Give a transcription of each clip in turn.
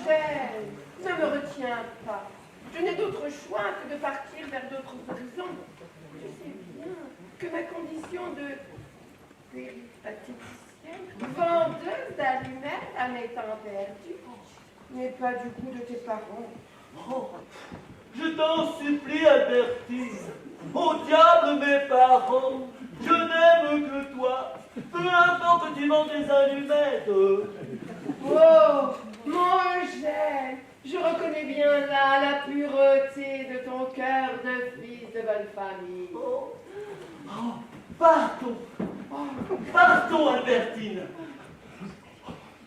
Gênes, ne me retiens pas. Je n'ai d'autre choix que de partir vers d'autres horizons. Je sais bien que ma condition de péripatéticienne, vendeuse d'allumettes à mes temps perdus, n'est pas du goût de tes parents. Oh, je t'en supplie, Albertine. Au diable mes parents, je n'aime que toi. Peu importe tu vends tes allumettes. Oh, mon Eugène, je reconnais bien là la pureté de ton cœur de fils de bonne famille. Oh, partons. Partons, Albertine.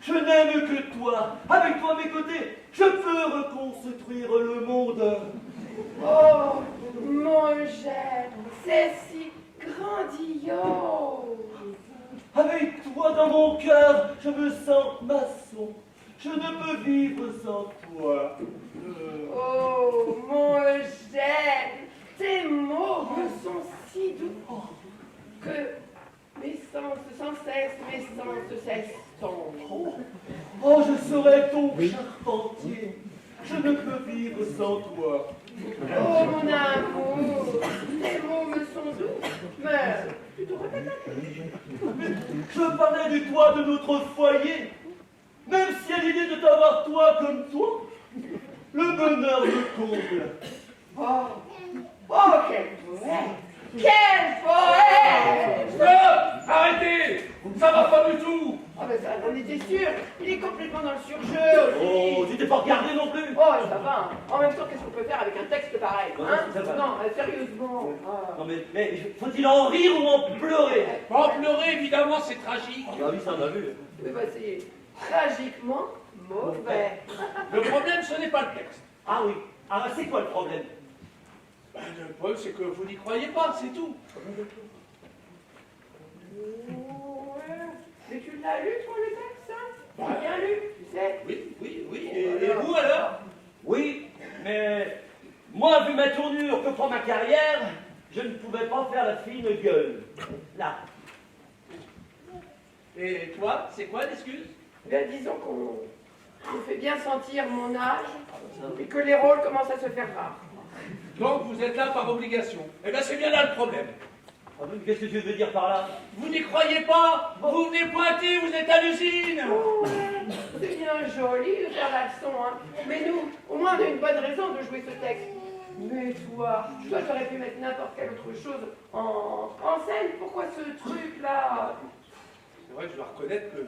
Je n'aime que toi. Avec toi à mes côtés, je peux reconstruire le monde. Oh, mon Eugène, c'est si grandiose. Avec toi dans mon cœur, je me sens maçon. Je ne peux vivre sans toi. Oh, mon Eugène, tes mots me sont si doux que mes sens sans cesse, mes sens s'estompent. Oh, je serai ton charpentier. Je ne peux vivre sans toi. Oh, mon amour, tes mots me sont doux, mais tu te répètes un peu. Je parlais du toit de notre foyer. Même si à l'idée de t'avoir toi comme toi, le bonheur me comble. Oh, oh, quel poète! Quel poète! Stop! Arrêtez! Ça va pas du tout! Ah ben ça, on était sûr, il est complètement dans le surjeu aussi. Oh, tu t'es pas regardé non plus. Oh, ça va. En même temps, qu'est-ce qu'on peut faire avec un texte pareil, Ouais, hein? ça va. Non, sérieusement. Non mais faut-il en rire ou en pleurer? En pleurer, évidemment, c'est tragique. Ah bah oui, ça on a vu. Oui, bah c'est tragiquement mauvais. Le problème, ce n'est pas le texte. Ah oui. Ah bah c'est quoi le problème? Ben, le problème, c'est que vous n'y croyez pas, c'est tout. Ouais. Mais tu l'as lu, toi, le texte, hein? Bien lu, tu sais. Oui. Et vous, alors? Oui, mais moi, vu ma tournure que prend ma carrière, je ne pouvais pas faire la fine gueule. Là. Et toi, c'est quoi l'excuse? Bien, disons qu'on me fait bien sentir mon âge et que les rôles commencent à se faire rares. Donc, vous êtes là par obligation. Eh bien, c'est bien là le problème. Ah oui, qu'est-ce que tu veux dire par là? Vous n'y croyez pas? Vous venez pointer, vous êtes à l'usine. Oh, ouais, c'est bien joli de faire la leçon, hein. Mais nous, au moins, on a une bonne raison de jouer ce texte. Mais toi, t'aurais pu mettre n'importe quelle autre chose en scène. Pourquoi ce truc-là? C'est vrai que je dois reconnaître que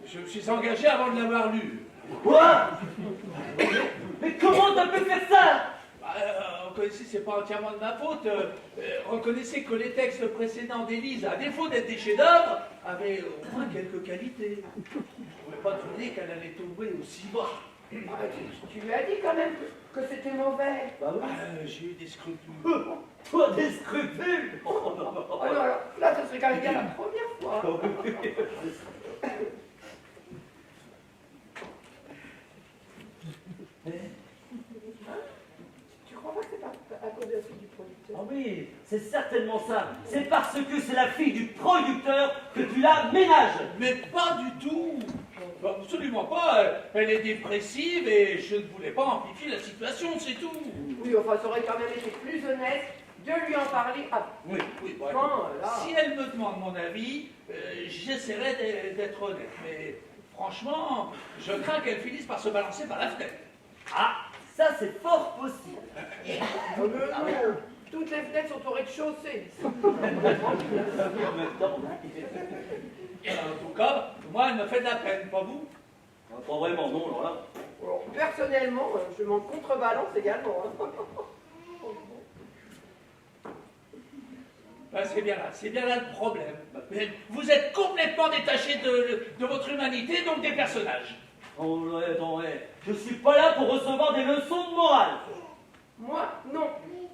je me suis engagé avant de l'avoir lu. Quoi? Mais comment t'as pu faire ça? Reconnaissez, c'est pas entièrement de ma faute. Reconnaissez que les textes précédents d'Élise, à défaut d'être des chefs-d'œuvre, avaient au moins quelques qualités. Je ne pouvais pas deviner qu'elle allait tomber aussi bas. Ah, tu lui as dit quand même que c'était mauvais. Bah oui. J'ai eu des scrupules. Toi, des scrupules? Oh non, alors, là, ça serait quand même bien la première fois. Tu crois pas que c'est à cause de la fille du producteur? Ah oui, c'est certainement ça. C'est parce que c'est la fille du producteur que tu la ménages. Mais pas du tout. Absolument pas. Elle est dépressive et je ne voulais pas amplifier la situation, c'est tout. Oui, enfin, ça aurait quand même été plus honnête de lui en parler avant. Oui, bon, Bon, là. si elle me demande mon avis, j'essaierai d'être honnête. Mais franchement, je crains qu'elle finisse par se balancer par la fenêtre. Ah, ça c'est fort possible. Non, toutes les fenêtres sont au rez-de-chaussée. En même temps, En tout cas, moi, elle me fait de la peine, pas vous? pas vraiment, non, alors là. Alors, personnellement, je m'en contrebalance également. Hein. Ben, c'est bien là le problème. Vous êtes complètement détaché de votre humanité, donc des personnages. Attends, je suis pas là pour recevoir des leçons de morale. Moi, non.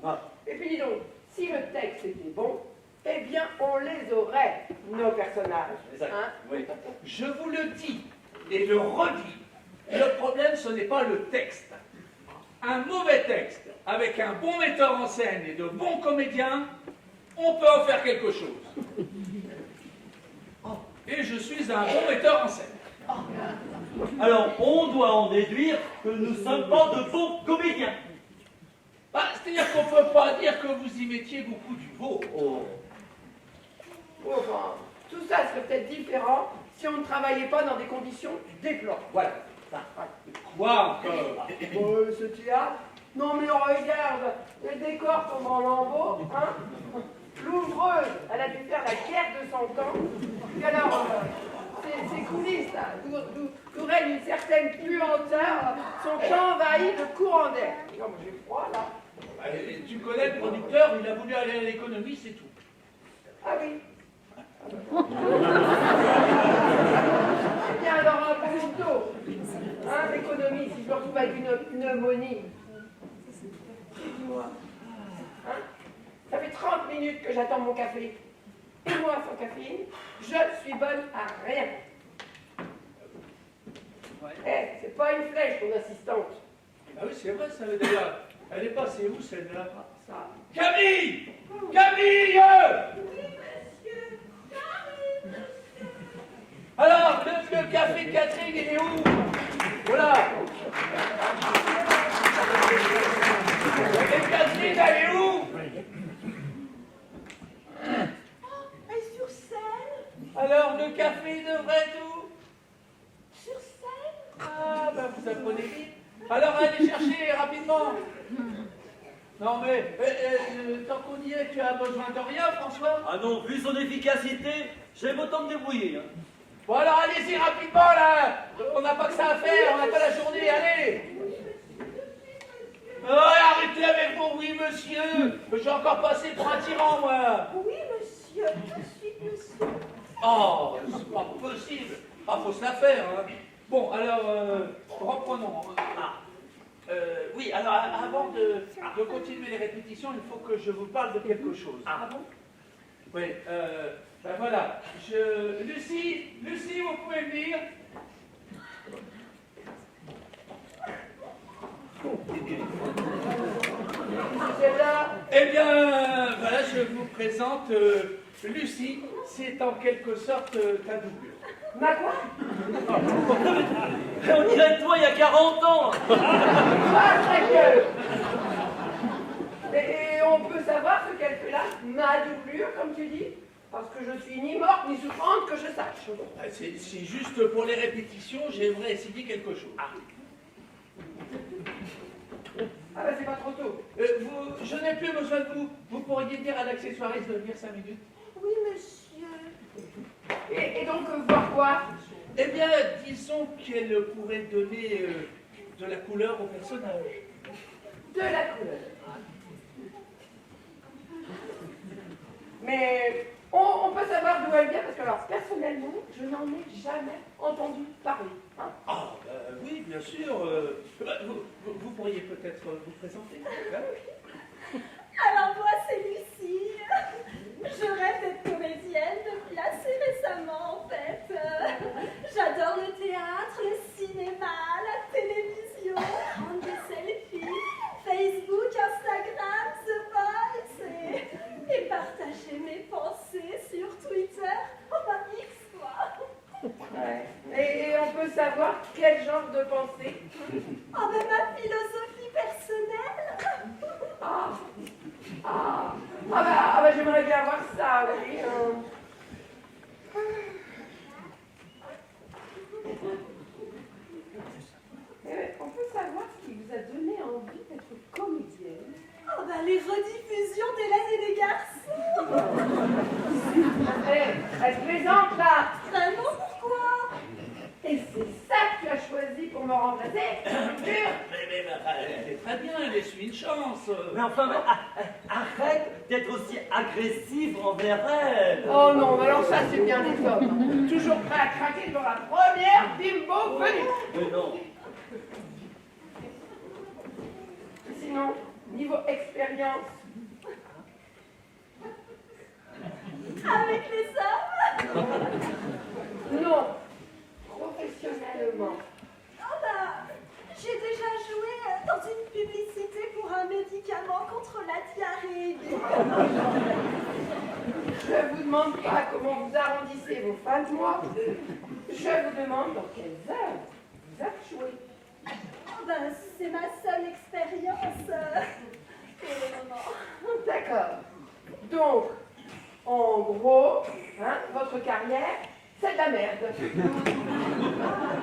Ah. Et puis dis donc, si le texte était bon, eh bien, on les aurait, nos personnages. Exact. Hein? Oui. Je vous le dis et le redis, le problème, ce n'est pas le texte. Un mauvais texte, avec un bon metteur en scène et de bons comédiens, on peut en faire quelque chose. Et je suis un bon metteur en scène. Alors, on doit en déduire que nous ne sommes pas de bons comédiens. Bah, c'est-à-dire qu'on ne peut pas dire que vous y mettiez beaucoup du vôtre. Oh. Enfin, tout ça serait peut-être différent si on ne travaillait pas dans des conditions déplorables. Voilà. Ça. Quoi encore? Ce théâtre. Non mais regarde, le décor tombe en lambeaux, hein. L'ouvreuse, elle a dû faire la guerre de 100 ans. Et alors, ces coulisses là, d'où règne une certaine puanteur, sont envahies de courants d'air. Non mais j'ai froid là. Tu connais le producteur, il a voulu aller à l'économie, c'est tout. Ah oui. Eh bien alors un peu plutôt. Hein, l'économie, si je me retrouve avec une pneumonie. Dis-moi. Hein? Ça fait 30 minutes que j'attends mon café. Et moi, sans caféine, je suis bonne à rien. C'est pas une flèche, ton assistante. Ah oui, c'est vrai, ça veut dire. Elle est passée où, celle-là? Ça. Camille! Camille! Oui, monsieur. J'arrive. Alors, le café de Catherine, il est où? Voilà. Et Catherine, elle est où? Elle est sur scène. Alors, le café devrait être où? Sur scène. Ah, ben vous apprenez vite. Alors, allez chercher rapidement. Non, mais tant qu'on y est, tu as besoin de rien, François? Ah non, vu son efficacité, j'aime autant me débrouiller. Hein. Bon, alors, allez-y rapidement, là. On n'a pas que ça à faire, on n'a pas la journée, allez. Oh, arrêtez avec vos oui, monsieur. J'ai encore passé pour un tyran, moi. Oui, monsieur. Je suis monsieur. Oh, c'est pas possible. Ah, faut se la faire, hein. Bon, alors, reprenons. Oui, alors, avant de continuer les répétitions, il faut que je vous parle de quelque chose. Ah bon? Oui, ben voilà. Lucie, vous pouvez venir? C'est là. Eh bien, voilà, je vous présente Lucie. C'est en quelque sorte ta doublure. Ma quoi? On dirait toi il y a 40 ans. Ah, ta gueule! Et on peut savoir ce qu'elle fait là? Ma doublure, comme tu dis? Parce que je suis ni morte ni souffrante que je sache. C'est juste pour les répétitions, j'aimerais essayer quelque chose. Ah bah c'est pas trop tôt. Je n'ai plus besoin de vous. Vous pourriez dire à l'accessoiriste de venir 5 minutes? Oui, monsieur. Et donc, voir quoi? Eh bien, disons qu'elle pourrait donner de la couleur au personnage. De la couleur. Mais on peut savoir d'où elle vient, parce que alors, personnellement, je n'en ai jamais entendu parler. Hein? Ah, oui, bien sûr. Vous pourriez peut-être vous présenter. Alors moi, c'est Lucie. Je rêve d'être comédienne depuis assez récemment, en fait. J'adore le théâtre, le cinéma, la télévision, prendre des selfies, Facebook, Instagram, The Voice et partager mes pensées sur Twitter, enfin X, quoi. Ouais. Et on peut savoir quel genre de pensée? Oh ben ma philosophie personnelle. Ah bah j'aimerais bien voir ça, oui. On peut savoir ce qui vous a donné envie d'être comédienne? Oh ben les rediffusions d'Hélène et des garçons. Elle plaisante là. Vraiment, pourquoi? Et c'est ça que tu as choisi pour me remplacer? Jure. Mais elle est très bien, laisse-lui une chance. Mais enfin, arrête d'être aussi agressive envers elle. Oh non, mais alors ça c'est bien des hommes. Toujours prêt à craquer devant la première bimbo venue. Mais non. Sinon, niveau expérience, Avec les hommes? non. Professionnellement. Oh bah, j'ai déjà joué dans une publicité pour un médicament contre la diarrhée. Je ne vous demande pas comment vous arrondissez vos fins de mois. Je vous demande dans quelles heures. c'est ma seule expérience pour le moment. D'accord. Donc, en gros, hein, votre carrière, c'est de la merde.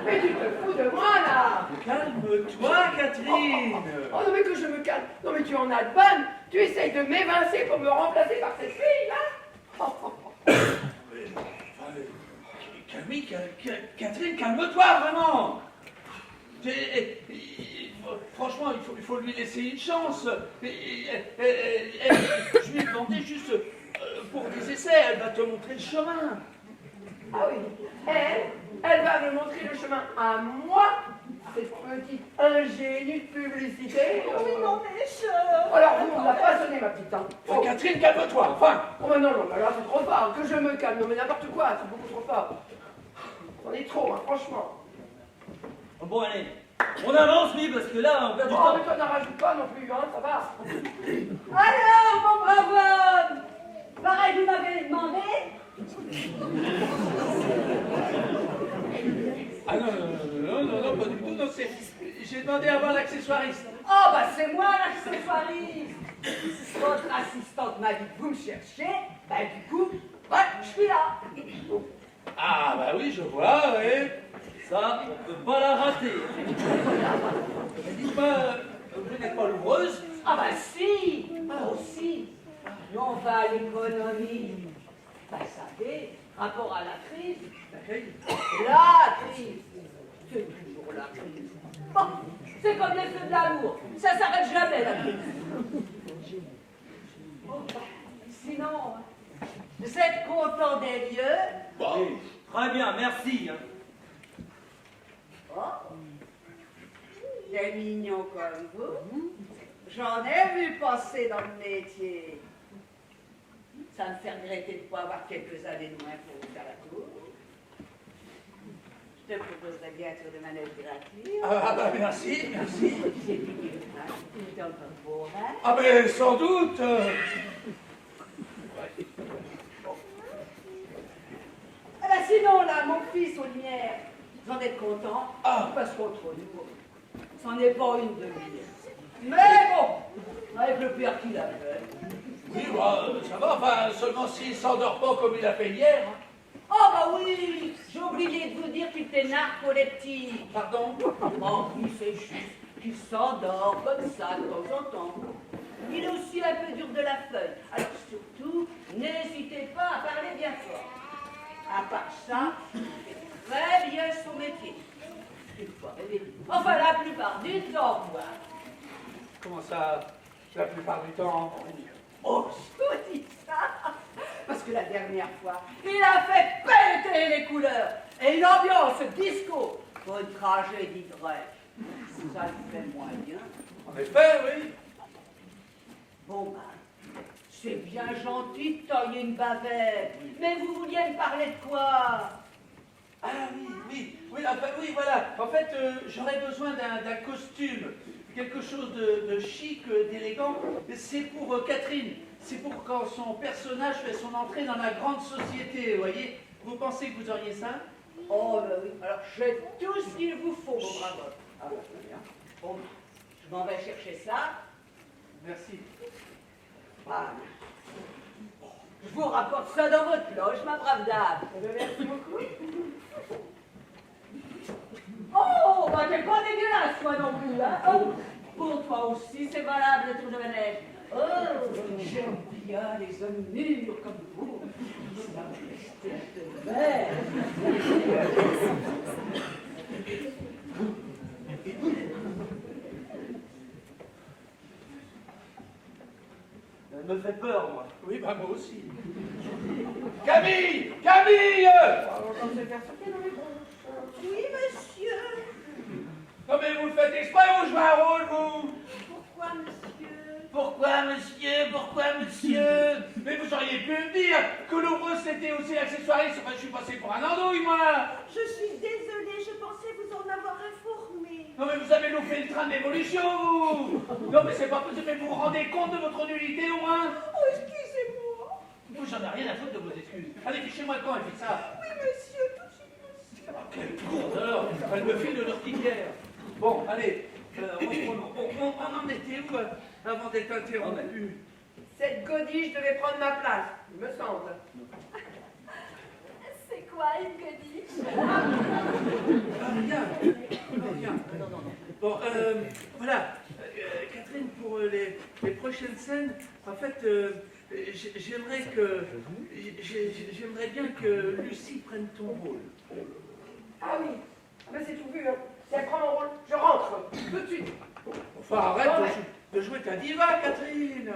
Mais tu te fous de moi, là! Calme-toi, Catherine. Oh non, mais que je me calme. Non, mais tu en as de bonnes. Tu essayes de m'évincer pour me remplacer par cette fille, là? Camille, Catherine, calme-toi, vraiment. Franchement, il faut lui laisser une chance. Je lui ai demandé juste pour des essais, elle va te montrer le chemin. Ah oui, elle va me montrer le chemin à moi, cette petite ingénue de publicité. Oui, non, mais je... Alors, vous ne l'avez pas sonné, ma petite. Hein. Oh, Catherine, calme-toi, enfin. Oh, mais non, non, mais là, c'est trop fort. Que je me calme. Non, mais n'importe quoi, c'est beaucoup trop fort. C'en est trop, hein, franchement. Bon, allez, on avance, oui, parce que là, on perd du Oh, temps. mais toi, n'en rajoute pas non plus, hein, ça va. Alors, mon brave homme, pareil, vous m'avez demandé. Ah non, pas du tout, non, j'ai demandé à voir l'accessoiriste. Oh, bah c'est moi l'accessoiriste. Votre assistante m'a dit que vous me cherchiez. Bah du coup, ouais, je suis là. Ah bah oui, je vois, oui. Ça, on peut pas la rater. Mais dites-moi, vous n'êtes pas l'ouvreuse? Ah bah si, aussi. Nous on va à l'économie. Bah vous savez, rapport à la crise. La crise. C'est toujours la crise. Bon, c'est comme les feux de l'amour. Ça s'arrête jamais la crise. Bon, bah, sinon, vous êtes content des lieux? Bon. Très bien, merci. Hein. Oh, des mignons comme vous. J'en ai vu passer dans le métier. Ça me fait regretter de ne pas avoir quelques années de moins pour vous faire la cour. Je te proposerai bien un tour de manège gratuit. Ah bah merci. J'ai piqué le train, tu es encore beau, hein? Ah mais sans doute. Ah ben sinon, là, mon fils aux lumières, vous en êtes content? Ah. Parce qu'entre nous, c'en est pas une de mille. Mais bon, avec le père qu'il a fait. Oui, bah, ça va, enfin, seulement s'il s'endort pas comme il a fait hier. Hein. Oh bah oui, j'ai oublié de vous dire qu'il était narcoleptique. Pardon? Oh oui, c'est juste qu'il s'endort comme ça de temps en temps. Il est aussi un peu dur de la feuille. Alors surtout, n'hésitez pas à parler bien fort. À part ça, il fait très bien son métier. Une fois réveillé. Enfin, la plupart du temps, quoi. Comment ça, la plupart du temps? Oh, je vous dis ça parce que la dernière fois, il a fait péter les couleurs et une ambiance disco pour une tragédie de rêve. Ça le fait moyen. En effet, oui. Bon, ben, c'est bien gentil de tailler une bavette, mais vous vouliez me parler de quoi? Ah oui, enfin, oui, voilà. En fait, j'aurais besoin d'un costume, quelque chose de chic, d'élégant. C'est pour Catherine. C'est pour quand son personnage fait son entrée dans la grande société, vous voyez. Vous pensez que vous auriez ça? Oh, ben oui. Alors, j'ai tout ce qu'il vous faut, mon brave homme. Ah, ben, très bien. Bon, je m'en vais chercher ça. Merci. Voilà. Je vous rapporte ça dans votre loge, ma brave dame. Merci beaucoup. Oh, bah t'es pas dégueulasse, toi non plus, hein? Oh, pour toi aussi, c'est valable, le tour de manège. Oh, j'aime bien les hommes mûrs comme vous. Ça va rester de verre. Elle me fait peur, moi. Oui, bah moi aussi. Camille! Camille! Alors, quand c'est faire sauter dans les branches. Oui, monsieur. Non mais vous le faites exprès ou je jouez un rôle, vous? Pourquoi, monsieur? Pourquoi, monsieur? Mais vous auriez pu me dire que l'ouvreuse c'était aussi l'accessoiriste. Enfin, je suis passé pour un andouille, moi. Je suis désolée, je pensais vous en avoir informé. Non mais vous avez loupé le train de l'évolution, vous. Non mais c'est pas possible, mais vous vous rendez compte de votre nullité au moins? Oh, excusez-moi. Moi j'en ai rien à foutre de vos excuses. Allez, fichez-moi quand elle fait ça. Oui, monsieur, tout de suite, monsieur. Oh, quelle courdeur. Elle me file de l'urticaire. Bon, allez, reprenons. pardon d'être interrompu. Cette godiche devait prendre ma place, il me semble. C'est quoi une godiche? Rien. Non. Bon, voilà. Catherine, pour les prochaines scènes, en fait, j'aimerais bien que Lucie prenne ton rôle. Ah oui, ah ben c'est tout vu, hein. Si elle prend mon rôle, je rentre, tout de suite. Enfin, arrête de jouer ta diva, Catherine.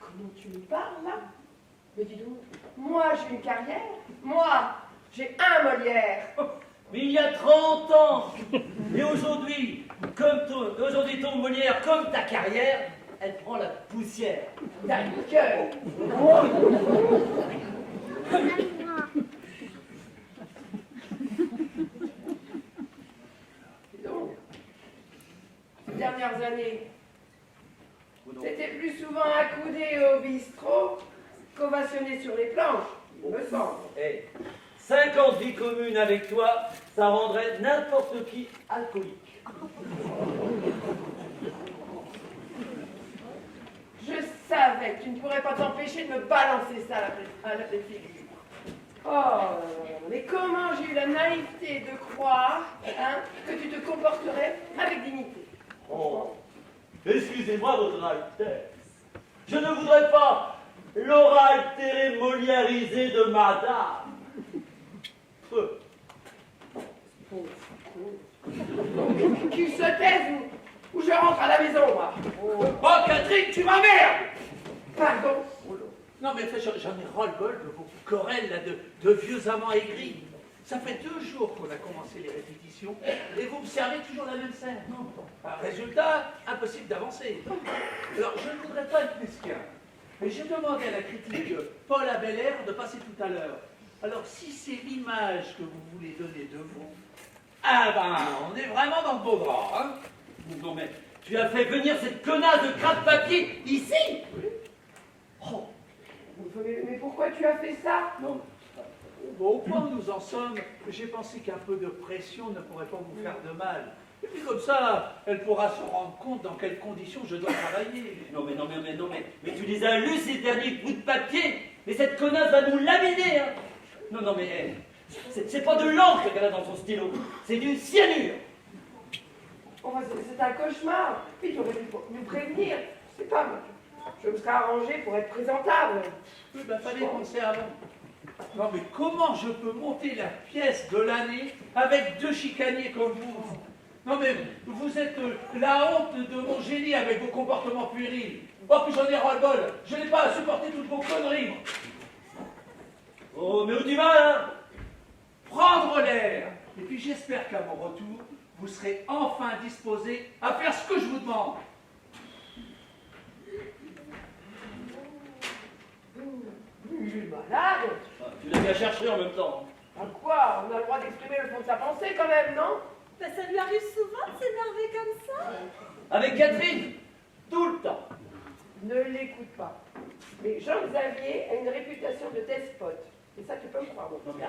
Comment tu me parles, là? Mais dis donc, moi j'ai une carrière, moi j'ai un Molière. Mais il y a 30 ans. Et aujourd'hui, ton Molière, comme ta carrière, elle prend la poussière. T'as le cœur. Dis donc, ces dernières années, c'était plus souvent accoudé au bistrot qu'ovationné sur les planches, il me semble. Hey, 50 vies communes avec toi, ça rendrait n'importe qui alcoolique. Je savais que tu ne pourrais pas t'empêcher de me balancer ça à la pleine figure. Oh, mais comment j'ai eu la naïveté de croire que tu te comporterais avec dignité. Oh, excusez-moi votre Altesse. Je ne voudrais pas l'aura altérée moliérisée de madame. Qu'il se taise ou je rentre à la maison, moi. Oh, Catherine, tu m'emmerdes. Pardon. Non, mais j'en ai ras-le-bol de vos querelles là, de vieux amants aigris. Ça fait 2 jours qu'on a commencé les répétitions et vous me servez toujours la même scène. Résultat, impossible d'avancer. Alors, je ne voudrais pas être mesquin, mais j'ai demandé à la critique Paul Abelair de passer tout à l'heure. Alors, si c'est l'image que vous voulez donner de vous, ah ben, on est vraiment dans le beau drap, hein. Non mais, tu as fait venir cette connasse de crabe-papier ici? Oh, Mais pourquoi tu as fait ça? non. Bon, au point où nous en sommes, j'ai pensé qu'un peu de pression ne pourrait pas vous faire de mal. Et puis comme ça, elle pourra se rendre compte dans quelles conditions je dois travailler. Mais tu les as lus ces derniers bouts de papier? Mais cette connasse va nous laminer, hein. Non, mais hey, c'est pas de l'encre qu'elle a dans son stylo, c'est du cyanure. Enfin, c'est un cauchemar. Puis tu aurais dû nous prévenir. Je sais pas, moi. Je me serais arrangé pour être présentable. Oui, ben fallait penser avant. Non mais comment je peux monter la pièce de l'année avec 2 chicaniers comme vous? Non mais vous êtes la honte de mon génie avec vos comportements puérils. Oh puis j'en ai ras-le-bol, je n'ai pas à supporter toutes vos conneries. Oh, mais où tu vas, là? Prendre l'air. Et puis j'espère qu'à mon retour, vous serez enfin disposé à faire ce que je vous demande. Il est malade. Tu l'as qu'à chercher en même temps. À quoi? On a le droit d'exprimer le fond de sa pensée quand même, non? Ben, ça lui arrive souvent de s'énerver comme ça. Avec Catherine, tout le temps. Ne l'écoute pas. Mais Jean-Xavier a une réputation de despote. Et ça, tu peux me croire. Non mais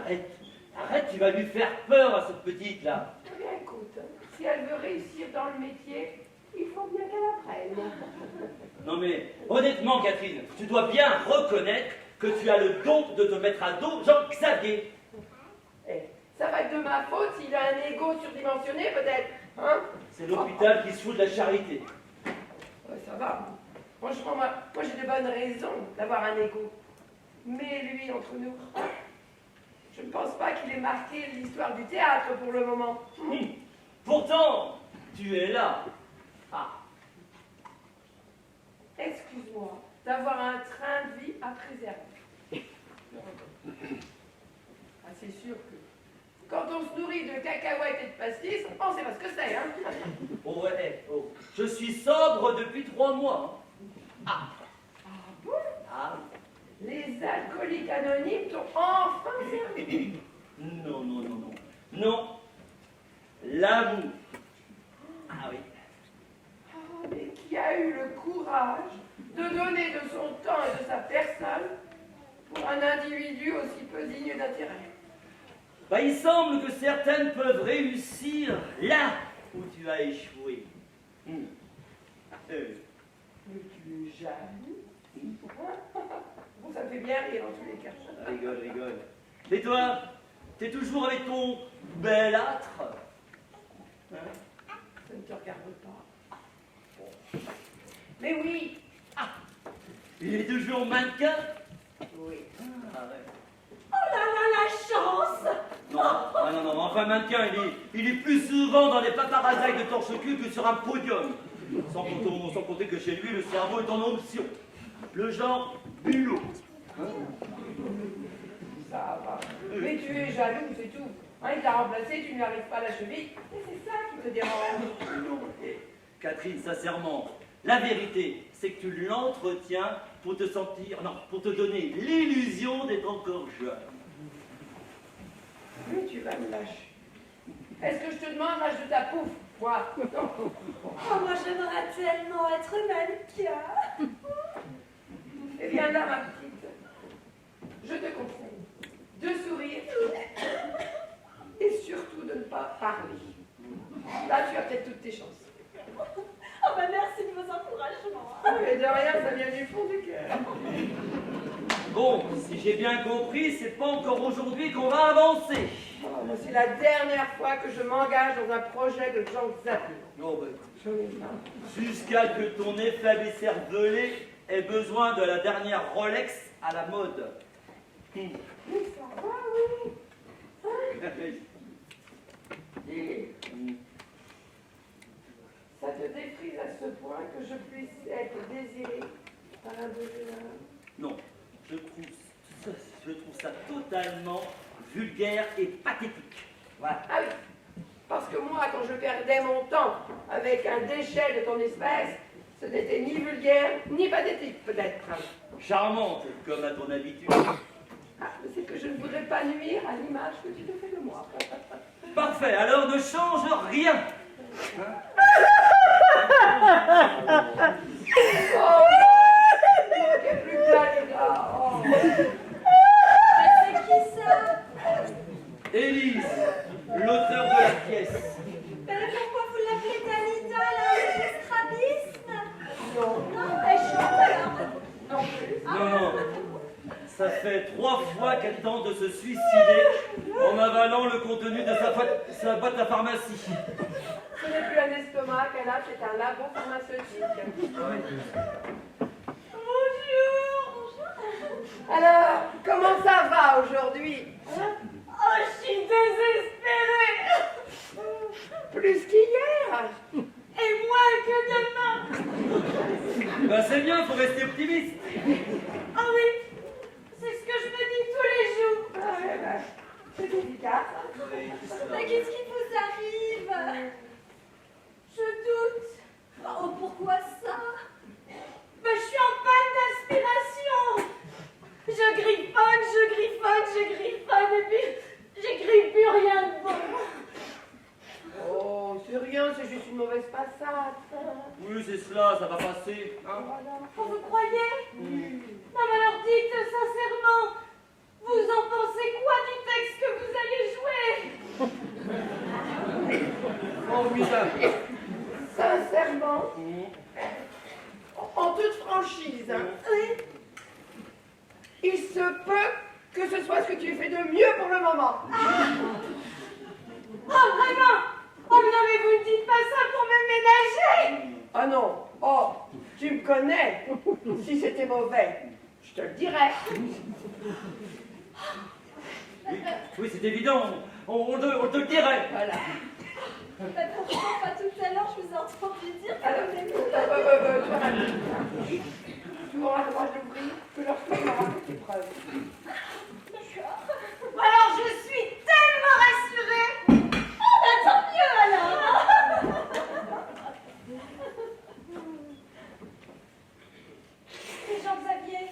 arrête, tu vas lui faire peur à cette petite-là. Eh bien, écoute, si elle veut réussir dans le métier, il faut bien qu'elle apprenne. Non mais, honnêtement Catherine, tu dois bien reconnaître que tu as le don de te mettre à dos Jean-Xavier. Eh, ça va être de ma faute s'il a un ego surdimensionné, peut-être, hein? C'est l'hôpital qui se fout de la charité. Ouais, ça va. Franchement, moi j'ai de bonnes raisons d'avoir un ego. Mais lui, entre nous, je ne pense pas qu'il ait marqué l'histoire du théâtre pour le moment. Pourtant, tu es là. Ah, Excuse-moi d'avoir un train de vie à préserver. Ah, c'est sûr que quand on se nourrit de cacahuètes et de pastis, on sait pas ce que c'est, hein? oh ouais, oh. Je suis sobre depuis 3 mois. Ah bon? Ah, Les alcooliques anonymes t'ont enfin servi. Non. L'amour. Ah oui. Ah, mais qui a eu le courage de donner de son temps et de sa personne pour un individu aussi peu digne d'intérêt? Bah, il semble que certaines peuvent réussir là où tu as échoué. Jaloux? Bon, ça me fait bien rire en tous les cas. Rigole, rigole. Et toi, t'es toujours avec ton bel âtre? Hein? Ça ne te regarde pas. Bon. Mais oui. Ah, Il est toujours mannequin? oui. Ah ouais. Oh là là, la chance! Non, ah non, non, enfin mannequin, il est plus souvent dans les paparazzais de torche-cul que sur un podium. Sans compter que chez lui, le cerveau est en option. Le genre bulot. Ça va. Mais tu es jaloux, c'est tout. Hein, il t'a remplacé, tu ne lui arrives pas à la cheville. Et c'est ça qui te dérange. Non, Catherine, sincèrement, la vérité, c'est que tu l'entretiens pour te sentir, non, pour te donner l'illusion d'être encore jeune. Mais tu vas me lâcher. Est-ce que je te demande l'âge de ta pouffe? Moi, non. Oh, moi, j'aimerais tellement être mannequin. Eh bien là, ma petite, je te conseille de sourire et surtout de ne pas parler. Là, tu as peut-être toutes tes chances. Oh, bah, merci de vos encouragements. Mais de rien, ça vient du fond du cœur. Bon, si j'ai bien compris, c'est pas encore aujourd'hui qu'on va avancer. Oh, moi, c'est la dernière fois que je m'engage dans un projet de Jean Xavier. Non, ben, J'en ai marre. jusqu'à que ton effet cervelé ait besoin de la dernière Rolex à la mode. Mais ça va, oui. Et ça te défrise à ce point que je puisse être désirée par un de Non, je trouve ça totalement vulgaire et pathétique. Voilà. Ah oui, parce que moi, quand je perdais mon temps avec un déchet de ton espèce, ce n'était ni vulgaire, ni pathétique, peut-être. Charmante, comme à ton habitude. Ah, mais c'est que je ne voudrais pas nuire à l'image que tu te fais de moi. Parfait, alors ne change rien. Oh, c'est plus bas, les gars. Oh. C'est qui ça? Élise, l'auteur de la pièce. Mais pourquoi vous l'appelez Dalida, la strabisme? Non, Non, elle chante alors. non plus. Non, ça fait 3 fois qu'elle tente de se suicider en avalant le contenu de sa boîte à pharmacie. Ce n'est plus un estomac qu'elle a, c'est un labo pharmaceutique. Bonjour. Alors, comment ça va aujourd'hui? Oh, je suis désespérée. Plus qu'hier. Et moins que demain. Ben c'est bien, faut rester optimiste. Ah oui, c'est ce que je me dis tous les jours. Ah, ouais, ben, c'est efficace. Mais qu'est-ce qui vous arrive? Je doute. Oh, pourquoi ça? Ben, je suis en panne d'inspiration. Je griffonne, et puis j'écris plus rien de bon. Oh, c'est rien, c'est juste une mauvaise passade. Oui, c'est cela, ça va passer. Hein? Voilà. Oh, vous croyez? Non, mais alors dites sincèrement, vous en pensez quoi du texte que vous allez jouer? Formidable. Sincèrement, en toute franchise, hein, Oui. il se peut que ce soit ce que tu fais de mieux pour le moment. Oh, vraiment? Oh, non, mais vous ne dites pas ça pour me ménager? Ah non, oh, tu me connais. Si c'était mauvais, je te le dirais. Oui, c'est évident, on te le dirait. Voilà. Mais pourquoi pas tout à l'heure, je vous ai entendu dire que Alors, vous aimez tu auras le droit. Tu auras le droit d'ouvrir que lorsque tu auras fait tes preuves. D'accord. Alors, je suis tellement rassurée. Oh, bah, tant mieux alors. Et Jean-Xavier?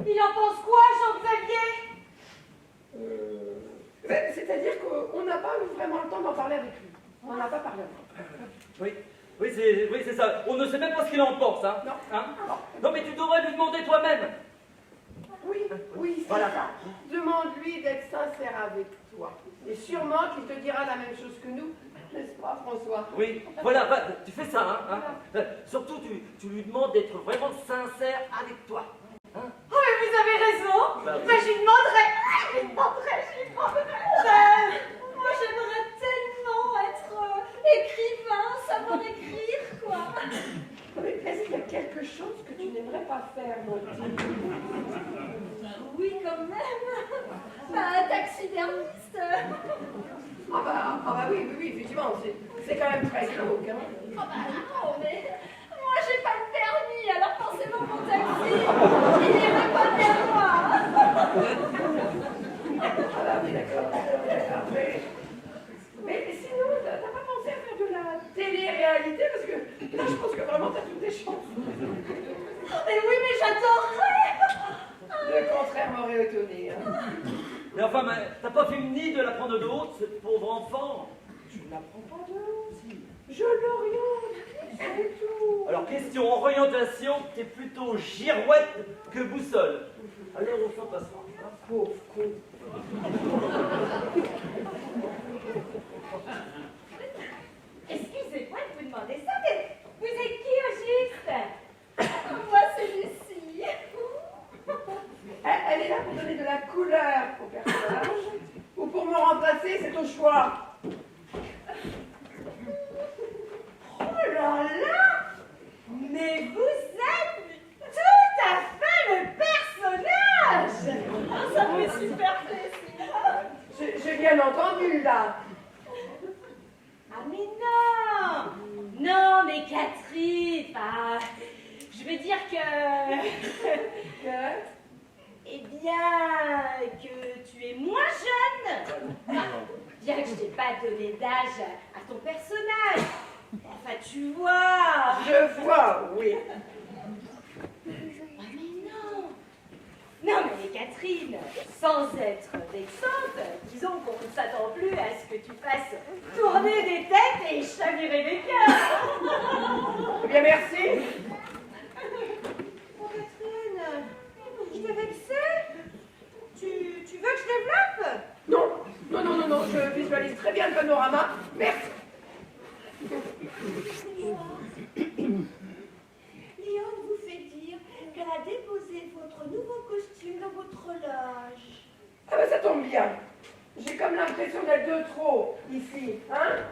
Il en pense quoi, Jean-Xavier? C'est-à-dire qu'on n'a pas eu vraiment le temps d'en parler avec lui. On n'en a pas parlé encore. Oui, c'est ça. On ne sait même pas ce qu'il en pense, hein. Non. Hein? Non, mais tu devrais lui demander toi-même. Oui, c'est Voilà. ça. Demande-lui d'être sincère avec toi. Et sûrement qu'il te dira la même chose que nous, n'est-ce pas, François. Oui, voilà, bah, tu fais ça, hein. Surtout, tu lui demandes d'être vraiment sincère avec toi. Oh, mais vous avez raison. Bah, Mais je lui demanderai. Moi, j'aimerais tellement être écrivain, savoir écrire, quoi. Mais est-ce qu'il y a quelque chose que tu n'aimerais pas faire, Monty? Oui, quand même. Bah, taxidermiste. Ah bah oui, effectivement, c'est quand même très glauque, hein. Oh bah non, mais moi j'ai pas de permis, alors forcément mon taxi, il n'irait pas vers moi. Ah bah oui, d'accord. Mais sinon, t'as pas pensé à faire de la télé-réalité? Parce que là, je pense que vraiment t'as toutes tes chances. Mais oui, mais j'adorerais. Le contraire m'aurait étonné, hein. Mais enfin, mais t'as pas fait ni de la prendre de haute, ce pauvre enfant. Je ne la prends pas de haut, si. Je l'oriente, c'est tout. Alors, question orientation, t'es plutôt girouette que boussole. Alors, on s'en passera. Hein. Pauvre con. Excusez-moi de vous demander ça, mais vous êtes qui au juste? Moi c'est Lucie. Elle est là pour donner de la couleur au personnage, ou pour me remplacer, c'est au choix. Oh là là! Mais vous êtes tout à fait le personnage! Ça me fait super plaisir! J'ai bien entendu, là. Ah mais non! Non mais Catherine, bah, je veux dire que... Eh bien, que tu es moins jeune. Bien que je t'ai pas donné d'âge à ton personnage. Enfin, tu vois. Je vois, oui. Ah mais non. Non mais Catherine, sans être vexante, disons qu'on ne s'attend plus à ce que tu fasses tourner des têtes et chavirer des cœurs. Eh bien, merci. Oh Catherine, je t'ai vexée. Tu veux que je développe? Non, je visualise très bien le panorama. Merci. Léon vous fait dire qu'elle a déposé votre nouveau costume dans votre loge. Ah ben ça tombe bien. J'ai comme l'impression d'être de trop ici, hein?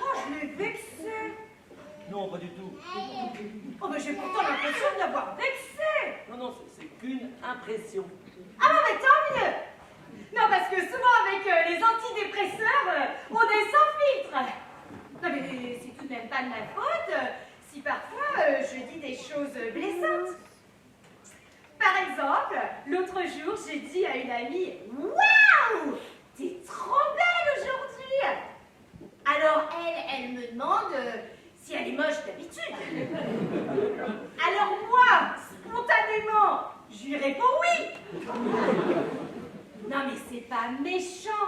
Oh, je l'ai vexé. Non, pas du tout. Oh, mais j'ai pourtant l'impression de l'avoir vexé. Non, c'est qu'une impression. Ah non, mais tant mieux. Non, parce que souvent avec les antidépresseurs, on est sans filtre. Non, mais c'est tout de même pas de ma faute si parfois je dis des choses blessantes. Par exemple, l'autre jour, j'ai dit à une amie, « Waouh, t'es trop belle aujourd'hui !» Alors elle me demande si elle est moche d'habitude. Alors moi, spontanément, je lui réponds oui. Non mais c'est pas méchant.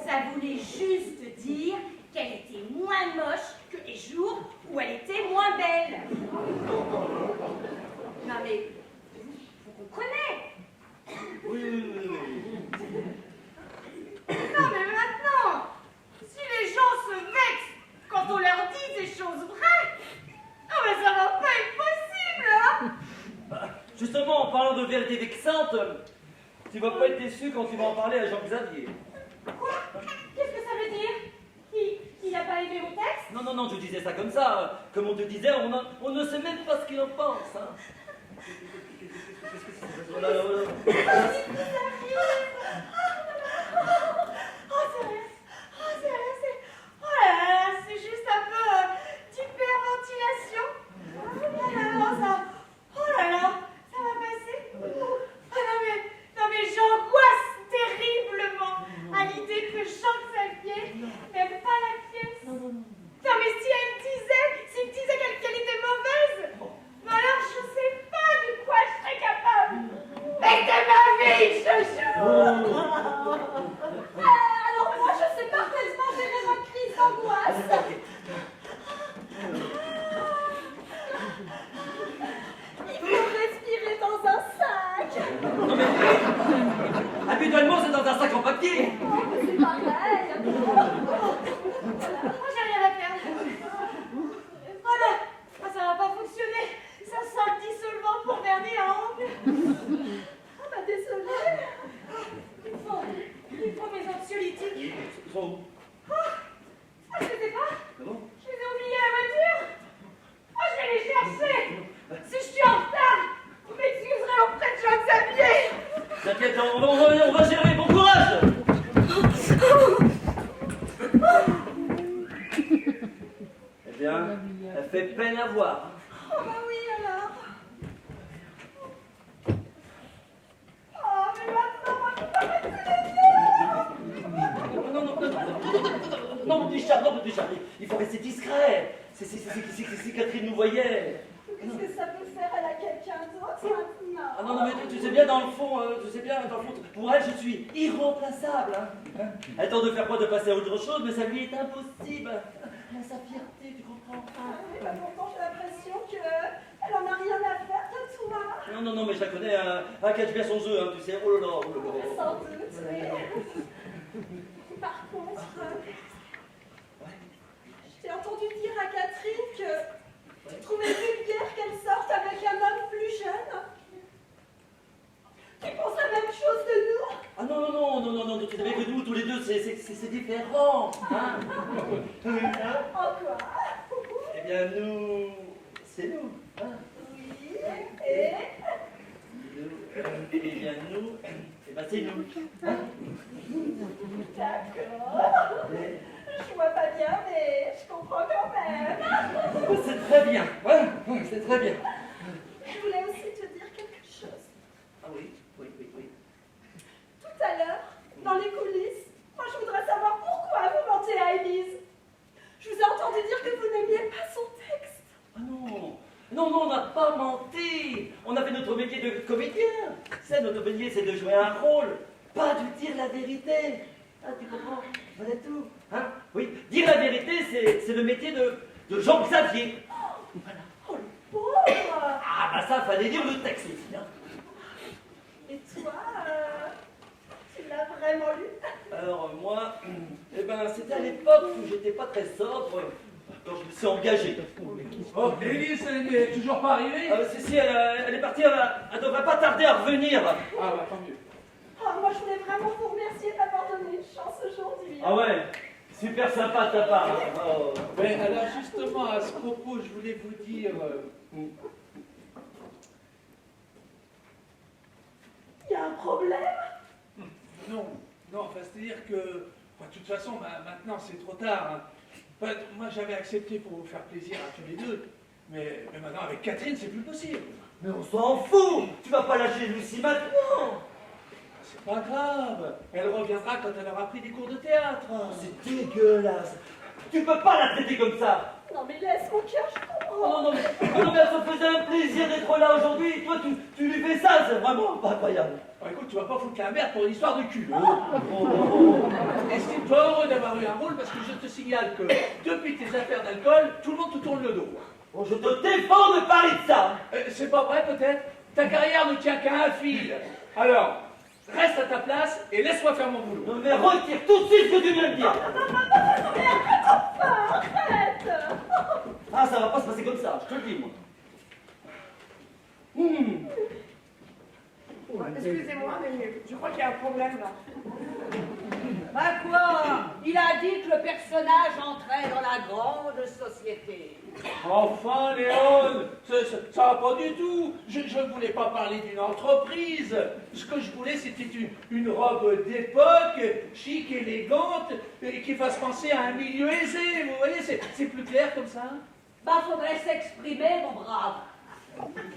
Ça voulait juste dire qu'elle était moins moche que les jours où elle était moins belle. Non mais, vous comprenez? Oui. Non mais maintenant, si les gens se vexent quand on leur dit des choses vraies, oh mais ça va pas être possible, hein? Bah, justement, en parlant de vérité vexante, tu vas pas être déçu quand tu vas en parler à Jean-Xavier. Quoi? Qu'est-ce que ça veut dire? Il n'a pas aimé mon texte? Non, je disais ça comme ça. Comme on te disait, on ne sait même pas ce qu'il en pense. Hein. Voilà. C'est juste un peu d'hyperventilation. Oh là là, ça va passer. Non mais j'angoisse terriblement à l'idée que Jean-Xavier n'aime pas la pièce. Non mais s'il me disait qu'elle était mauvaise, alors je sais pas de quoi je serais capable. Et de ma vie, chouchou! t'inquiète, on va gérer, bon courage. Eh bien, elle fait peine à voir. Oh bah oui alors. Oh mais maintenant moi je peux pas Non, mon petit Charles, il faut rester discret. Si Catherine nous voyait. Qu'est-ce que ça peut faire à quelqu'un d'autre maintenant? Ah non, mais tu sais bien, dans le fond, pour elle, je suis irremplaçable. Hein. Elle tente de faire quoi, de passer à autre chose, mais ça lui est impossible. Elle a sa fierté, tu comprends? Ah oui, bah pourtant j'ai l'impression qu'elle en a rien à faire de toi. Non, mais je la connais, elle cache bien son jeu, hein, tu sais. Oh là là. Sans doute, oui. Par contre, je t'ai entendu dire à Catherine que tu trouvais vulgaire qu'elle sorte avec un homme plus jeune. Tu penses la même chose de nous? Ah non, tu savais que nous, tous les deux, c'est différent. Hein. En quoi? Eh bien, nous, c'est nous. Hein. Oui, et? Eh bien, nous, eh ben, c'est nous. Hein. D'accord. Je vois pas bien, mais je comprends quand même. C'est très bien. Ouais, c'est très bien. Je voulais aussi te dire quelque chose. Ah oui. Tout à l'heure, dans les coulisses, moi je voudrais savoir pourquoi vous mentez à Élise. Je vous ai entendu dire que vous n'aimiez pas son texte. Ah non, on n'a pas menti. On a fait notre métier de comédien. Notre métier, c'est de jouer un rôle, pas de dire la vérité. Ah, tu comprends? Voilà tout. Hein? Oui, dire la vérité, c'est le métier de Jean Xavier. Voilà. Oh le pauvre! Ah, bah ça, fallait lire le texte aussi. Hein. Et toi, tu l'as vraiment lu? Alors, moi, eh ben, c'était à l'époque où j'étais pas très sobre, quand je me suis engagé. Oh, Élise, elle n'est toujours pas arrivée? Si, elle est partie, elle devrait pas tarder à revenir. Ah bah tant mieux. Oh, moi je voulais vraiment vous remercier d'avoir donné une chance aujourd'hui. Ah ouais, super sympa de ta part. Hein. Oh. Mais alors justement, à ce propos, je voulais vous dire... Il y a un problème? Non, enfin, c'est-à-dire que... de toute façon, maintenant, c'est trop tard. Hein. Enfin, moi, j'avais accepté pour vous faire plaisir à tous les deux. Mais maintenant, avec Catherine, c'est plus possible. Mais on s'en fout. Tu vas pas lâcher Lucie maintenant. C'est pas grave. Elle reviendra quand elle aura pris des cours de théâtre. C'est dégueulasse. Tu peux pas la traiter comme ça. Non mais laisse mon cœur, je comprends. Non, mais ça me faisait un plaisir d'être là aujourd'hui. Toi, tu lui fais ça, c'est vraiment pas incroyable. Alors, écoute, tu vas pas foutre la merde pour une histoire de cul. Hein. Oh. Estime-toi heureux d'avoir eu un rôle parce que je te signale que depuis tes affaires d'alcool, tout le monde te tourne le dos. Bon, je te défends de parler de ça. C'est pas vrai peut-être? Ta carrière ne tient qu'à un fil. Alors, reste à ta place et laisse-moi faire mon boulot. Non, mais retire tout de suite ce que tu viens de dire. Mais arrête. Ah, ça va pas se passer comme ça, je te le dis, moi. Excusez-moi, mais je crois qu'il y a un problème là. Bah quoi? Il a dit que le personnage entrait dans la grande société. Enfin, Léon, ça va pas du tout. Je ne voulais pas parler d'une entreprise. Ce que je voulais, c'était une robe d'époque, chic, élégante, et qui fasse penser à un milieu aisé. Vous voyez, c'est plus clair comme ça? Bah faudrait s'exprimer, mon brave.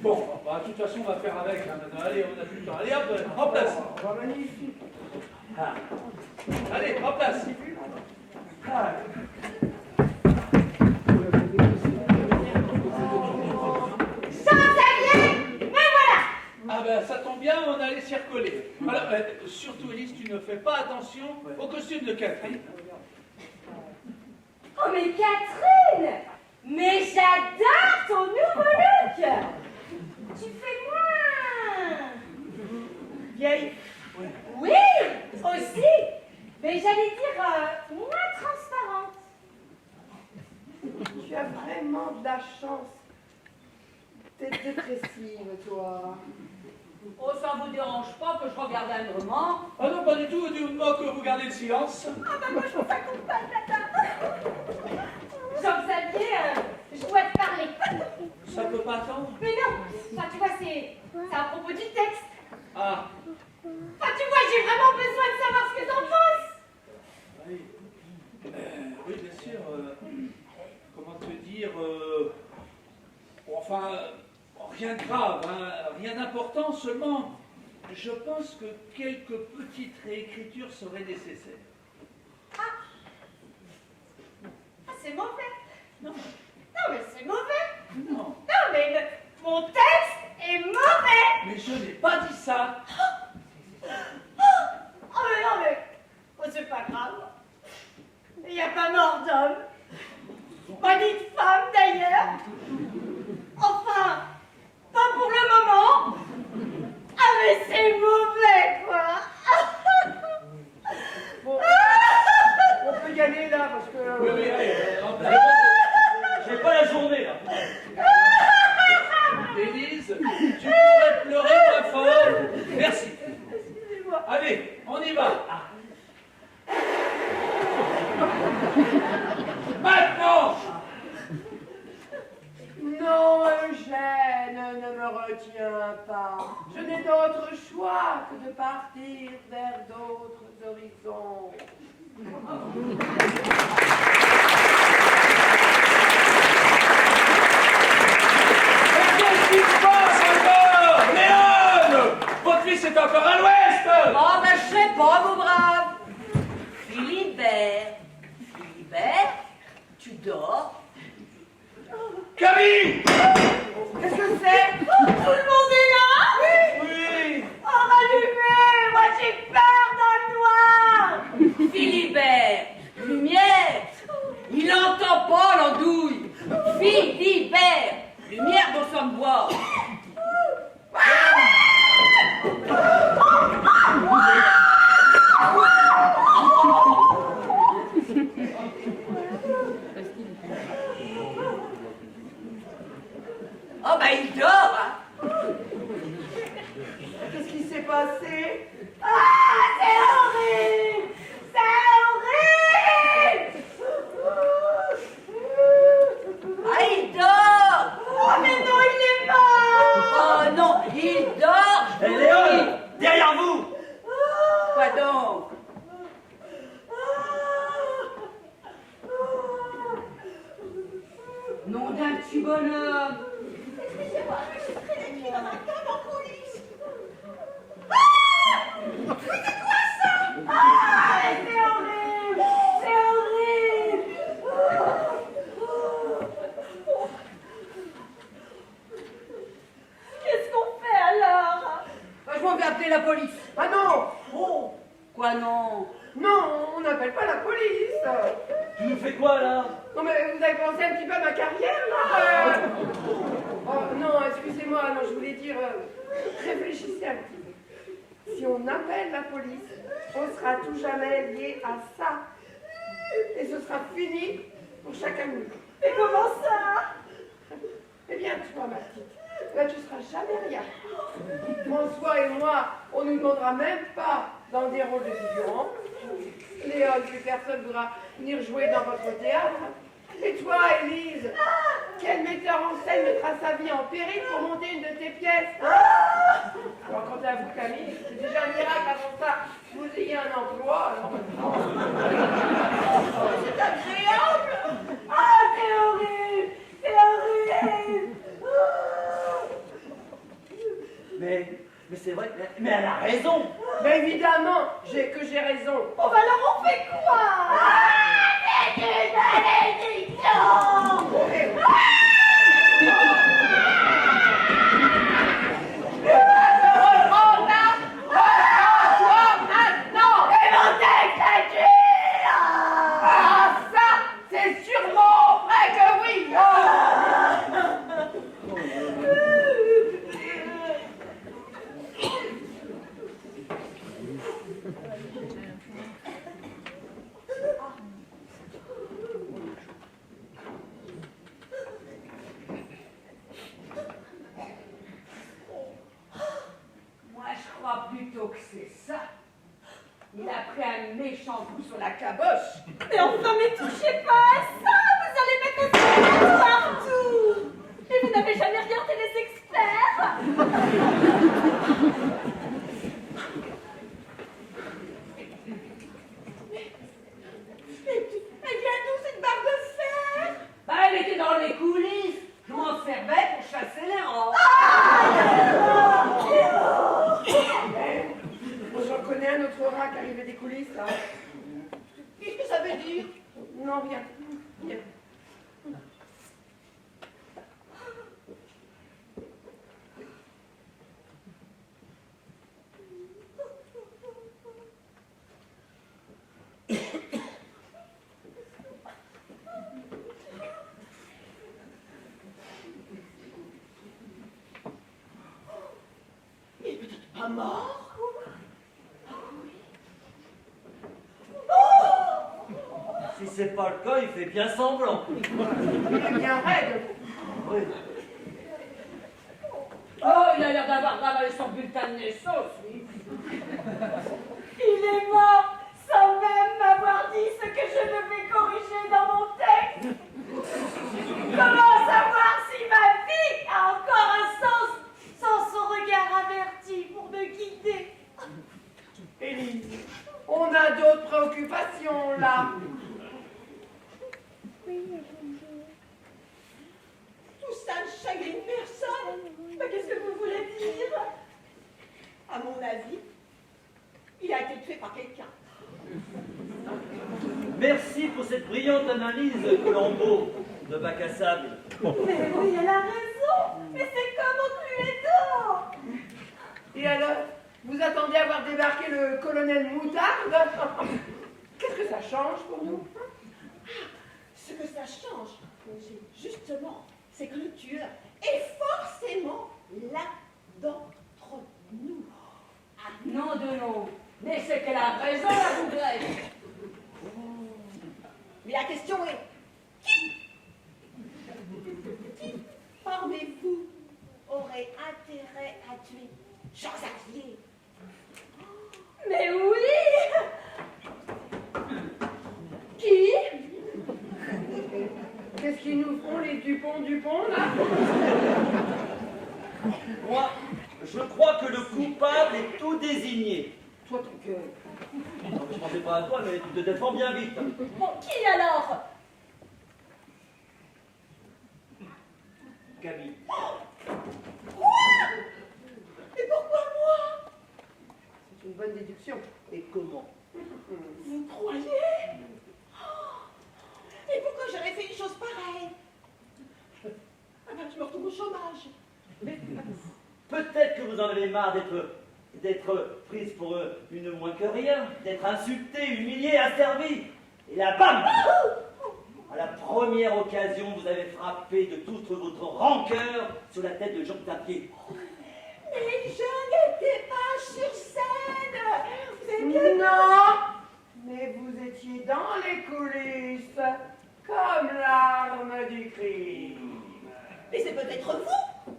Bon, bah, de toute façon, on va faire avec. Hein, maintenant. Allez, on a plus le temps. Allez, hop, en place. Magnifique. Ah. Allez, en place. Ah. Ah ben, ça tombe bien, on allait s'y recoller. Alors, surtout, Élise, tu ne fais pas attention au costume de Catherine. Oh mais Catherine! Mais j'adore ton nouveau look! Tu fais moins... Vieille. Oui, aussi! Mais j'allais dire moins transparente. Tu as vraiment de la chance. T'es dépressive, toi. Oh, ça vous dérange pas que je regarde un moment? Ah non, pas du tout, du moment que vous gardez le silence. Ah bah moi je vous accompagne là-bas. Jean-Xavier, je dois te parler. Ça peut pas attendre. Mais non, enfin tu vois, c'est à propos du texte. Ah, Enfin, tu vois, j'ai vraiment besoin de savoir ce que t'en penses. Oui, oui, bien sûr. Comment te dire enfin, rien de grave, hein, rien d'important, seulement je pense que quelques petites réécritures seraient nécessaires. Ah, c'est mauvais. Non, Non, mais c'est mauvais. non, Non, mais mon texte est mauvais. mais je n'ai pas dit ça. Oh, mais non, mais oh, c'est pas grave. Il n'y a pas mort d'homme. Pas ni de femme, d'ailleurs. Enfin, pas pour le moment. Ah, mais c'est mauvais, quoi. Bon, on peut y aller là parce que. Oui, oui, allez, J'ai pas la journée, là. Élise, tu pourrais pleurer moins fort. Merci. Excusez-moi. Allez, on y va. Maintenant. Non, Eugène, ne me retiens pas. Je n'ai d'autre choix que de partir vers d'autres horizons. Qu'est-ce qui se passe encore? Léon! Votre fils est encore à l'ouest! Oh, ben, je sais pas, mon brave. Philibert, tu dors? Camille! Qu'est-ce que c'est? Tout le monde est là? Oui! Oh, rallumez! Moi, j'ai peur dans le noir! Philibert, lumière. Il entend pas l'andouille. Philibert, lumière dans son bois. Oh, ben, il dort, hein. Qu'est-ce qui s'est passé? Ah, c'est horrible! C'est horrible! Ah, il dort. Oh, mais non, il est mort! Oh non, il dort. Hé, Léon, derrière vous. Quoi donc? Nom d'un petit bonhomme. Excusez-moi, je suis très écrit dans ma table en coulisses. Mais c'est quoi ça? Ah, mais c'est horrible! C'est horrible! Qu'est-ce qu'on fait alors? Je m'en vais appeler la police. Ah non! Oh! Quoi non? Non, on n'appelle pas la police! Tu nous fais quoi, là? Non mais vous avez pensé un petit peu à ma carrière là Oh non, excusez-moi, non, je voulais dire, réfléchissez un petit peu. Si on appelle la police, on sera tout jamais lié à ça. Et ce sera fini pour chacun de nous. Mais comment ça? Eh bien, toi ma petite, là tu seras jamais rien. François et moi, on nous demandera même pas dans des rôles de figurants. Léon, plus personne ne voudra venir jouer dans votre théâtre. Et toi, Élise, quel metteur en scène mettra sa vie en péril pour monter une de tes pièces, hein? Alors, quant à vous, Camille, c'est déjà un miracle avant ça que vous ayez un emploi. Alors maintenant... C'est agréable! Ah, c'est horrible! C'est horrible! Mais c'est vrai, mais elle a raison. Mais évidemment, j'ai raison. Bon, bah alors on fait quoi? Ah, c'est une malédiction! Et mon texte est dur! Ah, ça, c'est sûrement vrai que oui. Moi, je crois plutôt que c'est ça. Il a pris un méchant coup sur la caboche. Mais enfin, mais touchez pas à ça! Vous allez mettre nos tomates partout! Et vous n'avez jamais regardé les experts? pas mort? Si c'est pas le cas, il fait bien semblant. Il est bien raide. Oui. Oh, il a l'air d'avoir ravalé son bulletin de naissance, oui. Il est mort sans même m'avoir dit ce que je devais corriger dans mon texte. Comment savoir si ma vie a encore un sens sans son regard averti pour me guider? Élise, on a d'autres préoccupations là. Tout ça ne chagrine personne. Mais qu'est-ce que vous voulez dire? À mon avis, il a été tué par quelqu'un. Merci pour cette brillante analyse, Colombo, de bac à sable. Mais oui, elle a raison. Mais c'est comme au Cluedo. Et alors, vous attendiez à voir débarquer le colonel Moutarde? Qu'est-ce que ça change pour nous? Ce que ça change, justement, c'est que le tueur est forcément l'un d'entre nous. Ah non de non. Mais c'est qu'elle a raison, la bougrette. Mais la question est, qui parmi vous aurait intérêt à tuer Jean-Xavier? Mais oui! Qui? Qu'est-ce qu'ils nous font les Dupont là? Moi, je crois que le coupable est tout désigné. Toi ton cœur. Non, mais je pensais pas à toi, mais tu te défends bien vite. Bon, qui alors? Camille. Quoi? Et pourquoi moi? C'est une bonne déduction. Et comment? Vous croyez? Et pourquoi j'aurais fait une chose pareille? Ah ben, je me retrouve au chômage. Mais peut-être que vous en avez marre d'être prise pour une moins que rien, d'être insultée, humiliée, asservie. Et là, bam! À la première occasion, vous avez frappé de toute votre rancœur sur la tête de Jean Tapier. Mais je n'étais pas sur scène. Vous avez bien... Non, mais vous étiez dans les coulisses, comme l'arme du crime. Mais c'est peut-être vous.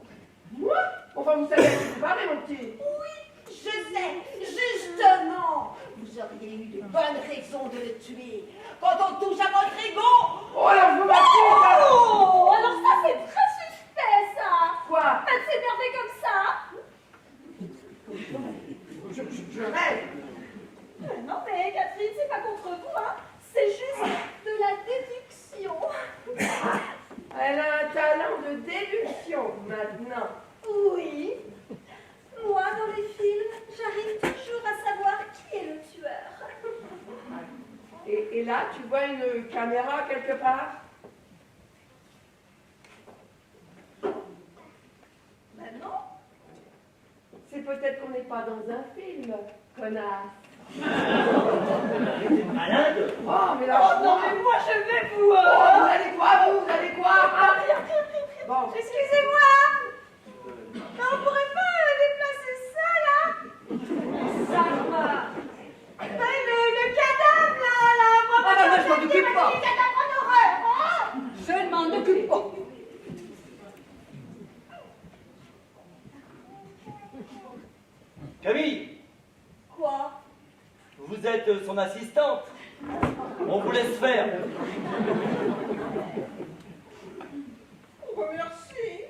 Moi? Enfin, vous savez à qui vous parlez, mon petit. Oui, je sais. Justement, vous auriez eu de bonnes raisons de le tuer. Quand on touche à votre ego. Oh, alors je vous m'attends. Oh, alors ça c'est très suspect ça. Quoi? Pas de s'énerver comme ça. Je rêve. Non mais Catherine, c'est pas contre vous, hein. C'est juste de la déduction. Elle a un talent de déduction, maintenant. Oui. Moi, dans les films, j'arrive toujours à savoir qui est le tueur. Et là, tu vois une caméra quelque part? Ben non. C'est peut-être qu'on n'est pas dans un film, connasse. T'es malade? Oh, mais là, Oh non, mais moi je vais vous... Oh, vous allez quoi, vous allez quoi? Ah, rien, rien, rien. Bon, Excusez-moi. Mais on pourrait pas déplacer ça, là? Ça va. Ben, le cadavre, là, moi, Ah, bah, je m'en occupe pas. Le cadavre en horreur, hein. Je ne m'en occupe pas. Camille, Quoi? vous êtes son assistante. On vous laisse faire. Oh, merci.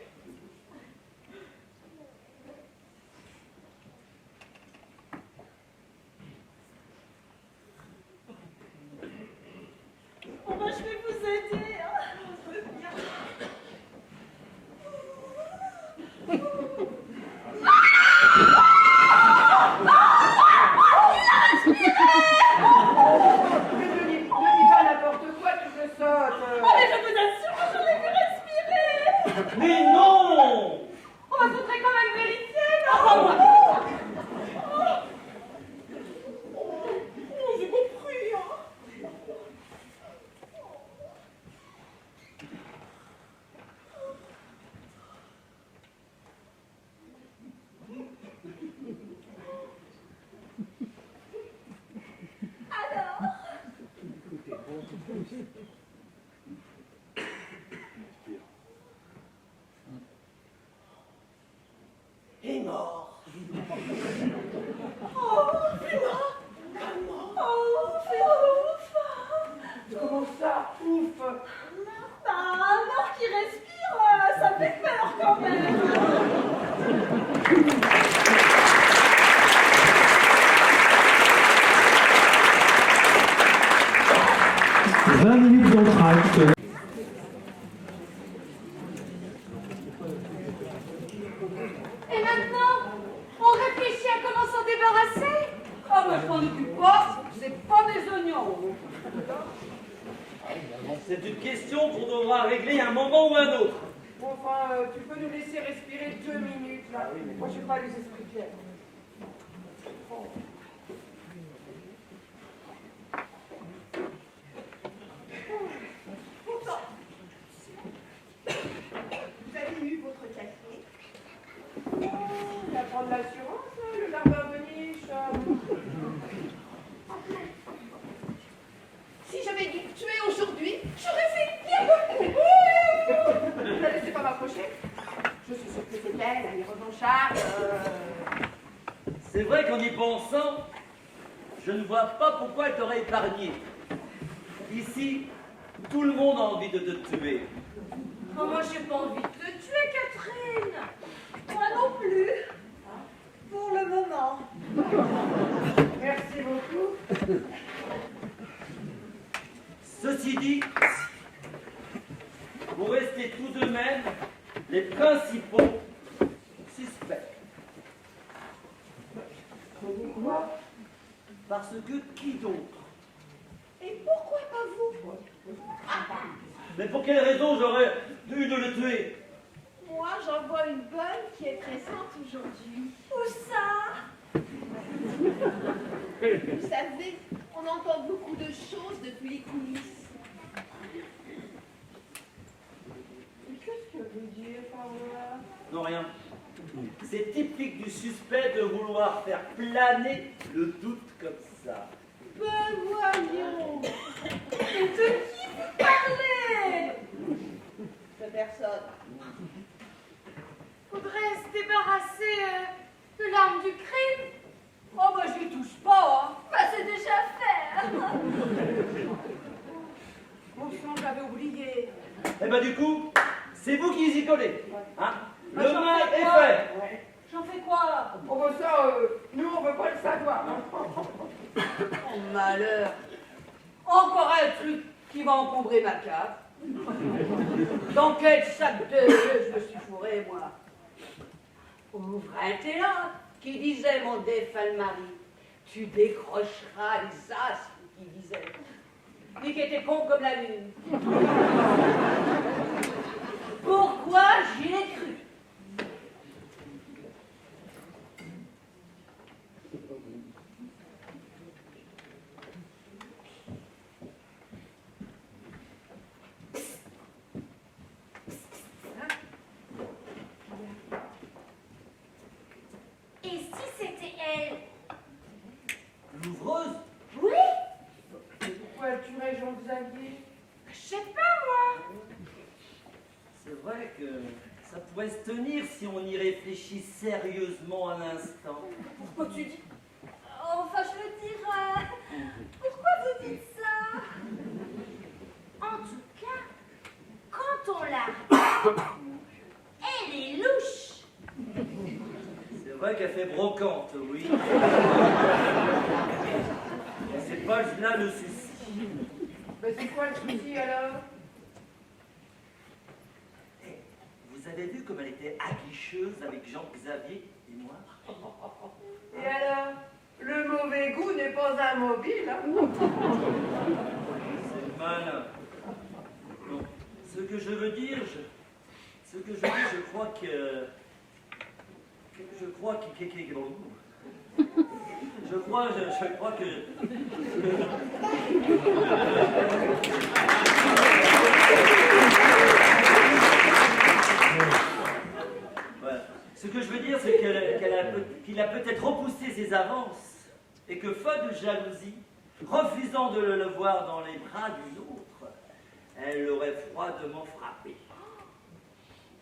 Bon, ben, je vais vous aider, hein. Je veux bien. ne dis pas n'importe quoi, tu te sautes. Est mort. Oh, Féra! Oh, Féra, ouf! Comment ça, ouf? Bah, un mort qui respire, ça fait peur quand même! 20 minutes d'entracte. Et maintenant, on réfléchit à comment s'en débarrasser? Ah, bah, je m'en occupe pas, c'est pas mes oignons. C'est une question qu'on devra régler à un moment ou à un autre. Bon, enfin, tu peux nous laisser respirer 2 minutes, là. Moi, j'ai pas les esprits clairs. Oh. Pourtant, vous avez eu votre café? Il va prendre l'assurance, hein, le larbin boniche. Si j'avais dû te tuer aujourd'hui, j'aurais fait bien beaucoup. Ne laissez pas m'approcher. Je suis sûre que c'est elle, elle est revancharde. C'est vrai qu'en y pensant, je ne vois pas pourquoi elle t'aurait épargné. Ici, tout le monde a envie de te tuer. Oh, moi, j'ai pas envie de te tuer, Catherine. Moi non plus. Pour le moment. Merci beaucoup. Ceci dit, vous restez tout de même les principaux suspects. Quoi? Parce que qui d'autre? Et pourquoi pas vous? Mais pour quelle raison j'aurais dû de le tuer? Moi, j'en vois une bonne qui est présente aujourd'hui. Où ça? Vous savez, on entend beaucoup de choses depuis les coulisses. Mais qu'est-ce que veut dire par là? Non, rien. C'est typique du suspect de vouloir faire planer le doute comme ça. Ben voyons. Mais de qui vous parlez? De personne. Faudrait se débarrasser de l'arme du crime. Oh, bah, j'y touche pas, hein. Bah, c'est déjà fait. Bon sang, j'avais oublié. Et ben du coup, c'est vous qui y collez. Hein? Bah, Le j'en mal fais est quoi? fait. Ouais. J'en fais quoi? Oh, bah ça, nous, on veut pas le savoir. Hein. Oh, malheur. Encore un truc qui va encombrer ma cave. Dans quel sac de jeu je me suis fourré, moi? Ouvre un télan qui disait, mon défunt mari, tu décrocheras les astres, qui disait. Lui qui était con comme la lune. Pourquoi j'y ai cru? Et si c'était elle? L'ouvreuse? Oui? Pourquoi elle tuerait Jean-Xavier? Je sais pas, moi. C'est vrai que ça pourrait se tenir si on y réfléchit sérieusement un instant. Pourquoi tu dis? Enfin, je veux dire, pourquoi vous dites ça? En tout cas, quand on la regarde, elle est louche. C'est vrai qu'elle fait brocante, oui. Mais c'est pas là le souci. Ben, c'est quoi le souci alors? Vous avez vu comme elle était aguicheuse avec Jean-Xavier et moi? Et alors? Le mauvais goût n'est pas un mobile, hein? C'est malin. Bon, ce que je veux dire, je crois que... Je crois que... Je crois que... Voilà. Ce que je veux dire, c'est qu'il a peut-être repoussé ses avances et que, faute de jalousie, refusant de le voir dans les bras d'une autre, elle l'aurait froidement frappé.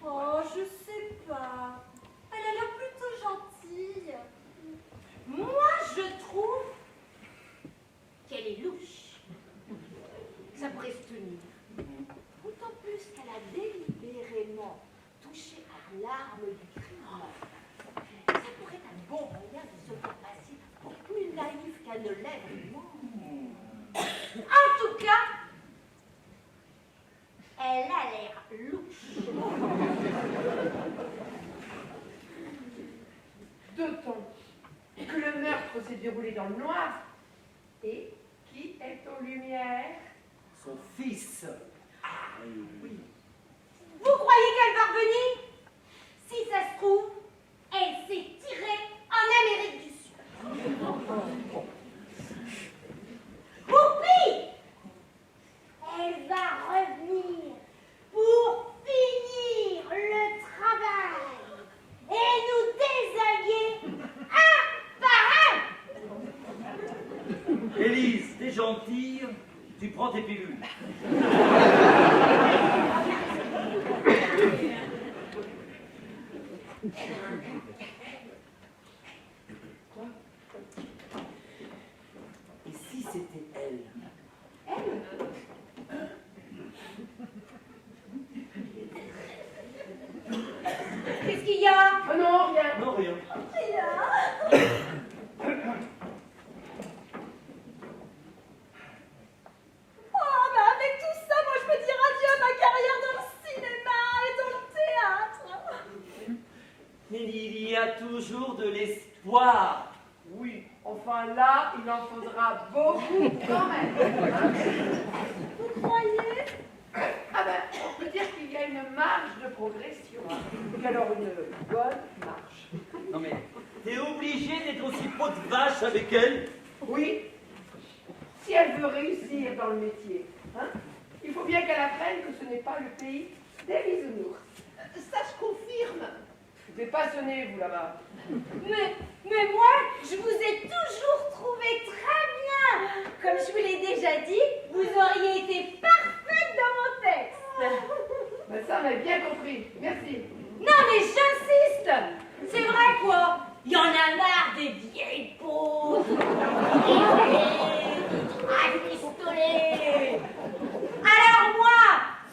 Oh, je sais pas. Elle a l'air plutôt gentille. Moi, je trouve qu'elle est louche. Ça pourrait se tenir. D'autant plus qu'elle a délibérément touché à l'arme du crime. Ça pourrait être un bon moyen de se faire passer pour plus naïf qu'elle ne l'est vraiment. En tout cas, elle a l'air louche. D'autant que le meurtre s'est déroulé dans le noir. Et qui est aux lumières? Son fils. Oui. Vous croyez qu'elle va revenir? Si ça se trouve, elle s'est tirée en Amérique du Sud. Ou pire, elle va revenir pour finir le travail et nous désinguer un par un. Élise, t'es gentille, tu prends tes pilules. Et si c'était elle? Qu'est-ce qu'il y a? Oh non, rien. Non, rien. Rien. Oh, bah avec tout ça, moi je peux dire adieu à ma carrière dans le cinéma et dans le théâtre. Mais il y a toujours de l'espoir. Oui, enfin là, il en faudra beaucoup quand même. Vous croyez? Ah ben, on peut dire qu'il y a une marge de progression. Et alors une bonne marche. Non mais, t'es obligé d'être aussi peau de vache avec elle? Oui, si elle veut réussir dans le métier, hein, il faut bien qu'elle apprenne que ce n'est pas le pays des bisounours. Ça se confirme. Vous êtes passionné, vous, là-bas. Mais moi, je vous ai toujours trouvé très bien. Comme je vous l'ai déjà dit, vous auriez été parfaite dans mon texte. Ben ça, on a bien compris. Merci. Non mais j'insiste. C'est vrai quoi. Il y en a marre des vieilles peaux, des pistolets. Alors moi,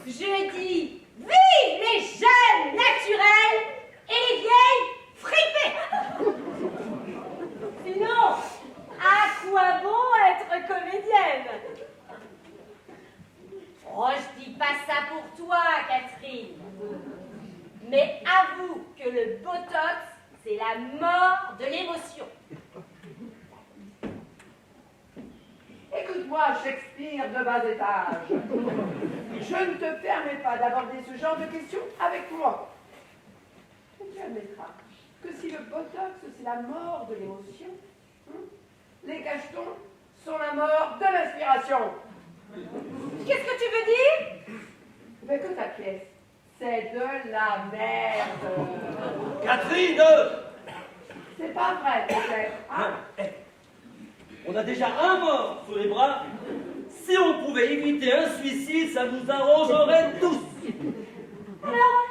je dis vive les jeunes naturels et les vieilles fripées. Sinon, à quoi bon être comédienne? Oh, je dis pas ça pour toi, Catherine. Mais avoue que le botox, c'est la mort de l'émotion. Écoute-moi, Shakespeare de bas étage. Je ne te permets pas d'aborder ce genre de questions avec moi. Tu admettras que si le botox, c'est la mort de l'émotion, les cachetons sont la mort de l'inspiration. Qu'est-ce que tu veux dire? Mais que ta pièce, c'est de la merde. Catherine! C'est pas vrai, peut-être. Hein? Non, on a déjà un mort sur les bras. Si on pouvait éviter un suicide, ça nous arrangerait tous. Alors,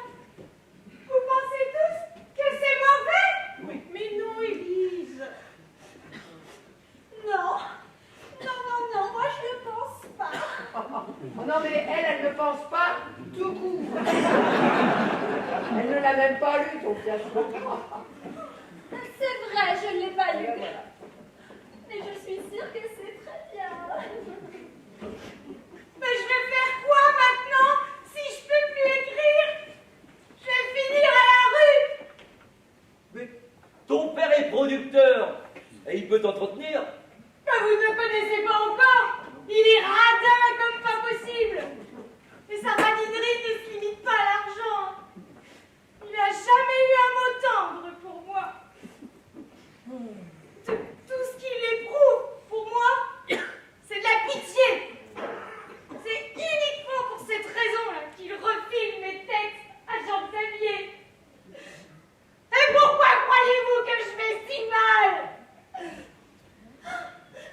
vous pensez tous que c'est mauvais? Oui. Mais non, Élise. Non. Non, moi je ne pense pas. Oh non, mais elle ne pense pas tout court. Elle ne l'a même pas lu, ton fiasco. C'est vrai, je ne l'ai pas lu. Mais je suis sûre que c'est très bien. Mais je vais faire quoi maintenant si je peux plus écrire? Je vais finir à la rue. Mais ton père est producteur et il peut t'entretenir. Que vous ne connaissez pas encore. Il est radin comme pas possible. Et sa radinerie ne se limite pas à l'argent. Il n'a jamais eu un mot tendre pour moi. Tout ce qu'il éprouve pour moi, c'est de la pitié. C'est uniquement pour cette raison-là qu'il refile mes textes à Jean-Xavier. Et pourquoi croyez-vous que je vais si mal?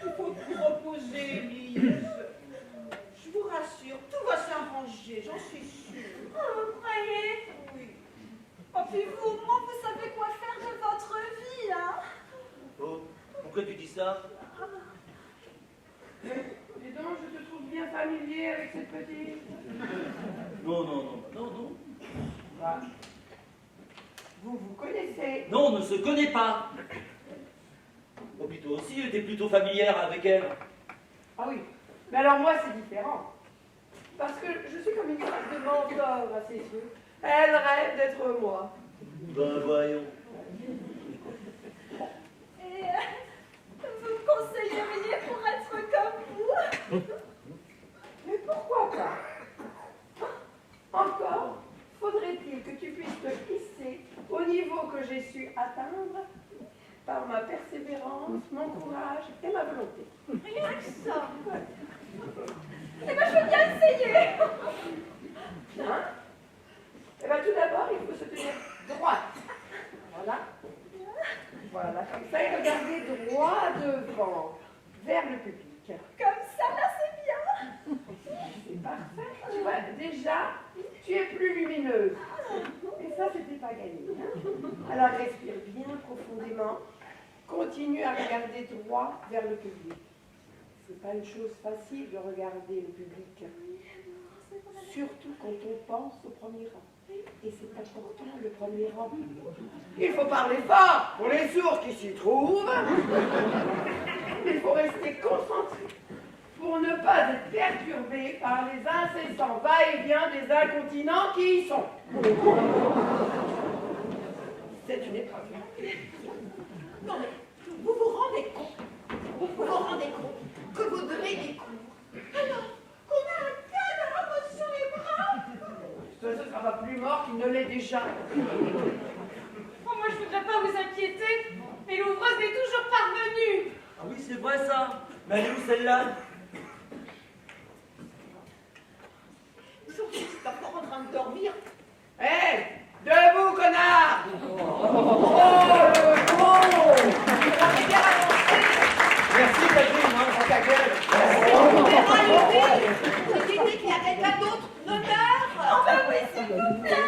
Il faut vous reposer, Élise. Je vous rassure, tout va s'imposer. Pourquoi tu dis ça? Dis donc, je te trouve bien familier avec cette petite. Non, non, non, non, non. Bah, vous vous connaissez. Non, on ne se connaît pas. Oh, puis toi aussi, t'es plutôt familière avec elle. Ah oui, mais alors moi c'est différent. Parce que je suis comme une sorte de mentor à ses yeux. Elle rêve d'être moi. Ben voyons. Et vous me conseilleriez pour être comme vous? Mais pourquoi pas? Encore faudrait-il que tu puisses te hisser au niveau que j'ai su atteindre par ma persévérance, mon courage et ma volonté. Rien que ça. Eh ben, je veux bien essayer. Hein? Eh bien, tout d'abord, il faut se tenir droite. Voilà. Voilà, comme ça, et regarder droit devant, vers le public. Comme ça, là, c'est bien. C'est parfait. Tu vois, déjà, tu es plus lumineuse. Et ça, c'était pas gagné. Hein? Alors, respire bien profondément. Continue à regarder droit vers le public. C'est pas une chose facile de regarder le public. Surtout quand on pense au premier rang. Et c'est important, le premier rang. Il faut parler fort pour les sourds qui s'y trouvent. Il faut rester concentré pour ne pas être perturbé par les incessants va-et-vient des incontinents qui y sont. C'est une épreuve. Non, mais vous vous rendez compte que vous donnez des cours alors qu'on a un cadavre sur les bras? Ce ne sera pas plus mort qu'il ne l'est déjà. Oh, moi, je voudrais pas vous inquiéter, mais l'ouvreuse est toujours parvenue. Ah oui, c'est vrai ça. Mais elle est où celle-là? Ils sont tous encore en train de dormir. Hé, debout, connard! Merci, Catherine, hein, dans ta gueule. J'ai dit qu'il y a quelqu'un d'autre l'honneur. Oh, ben oui, s'il vous plaît.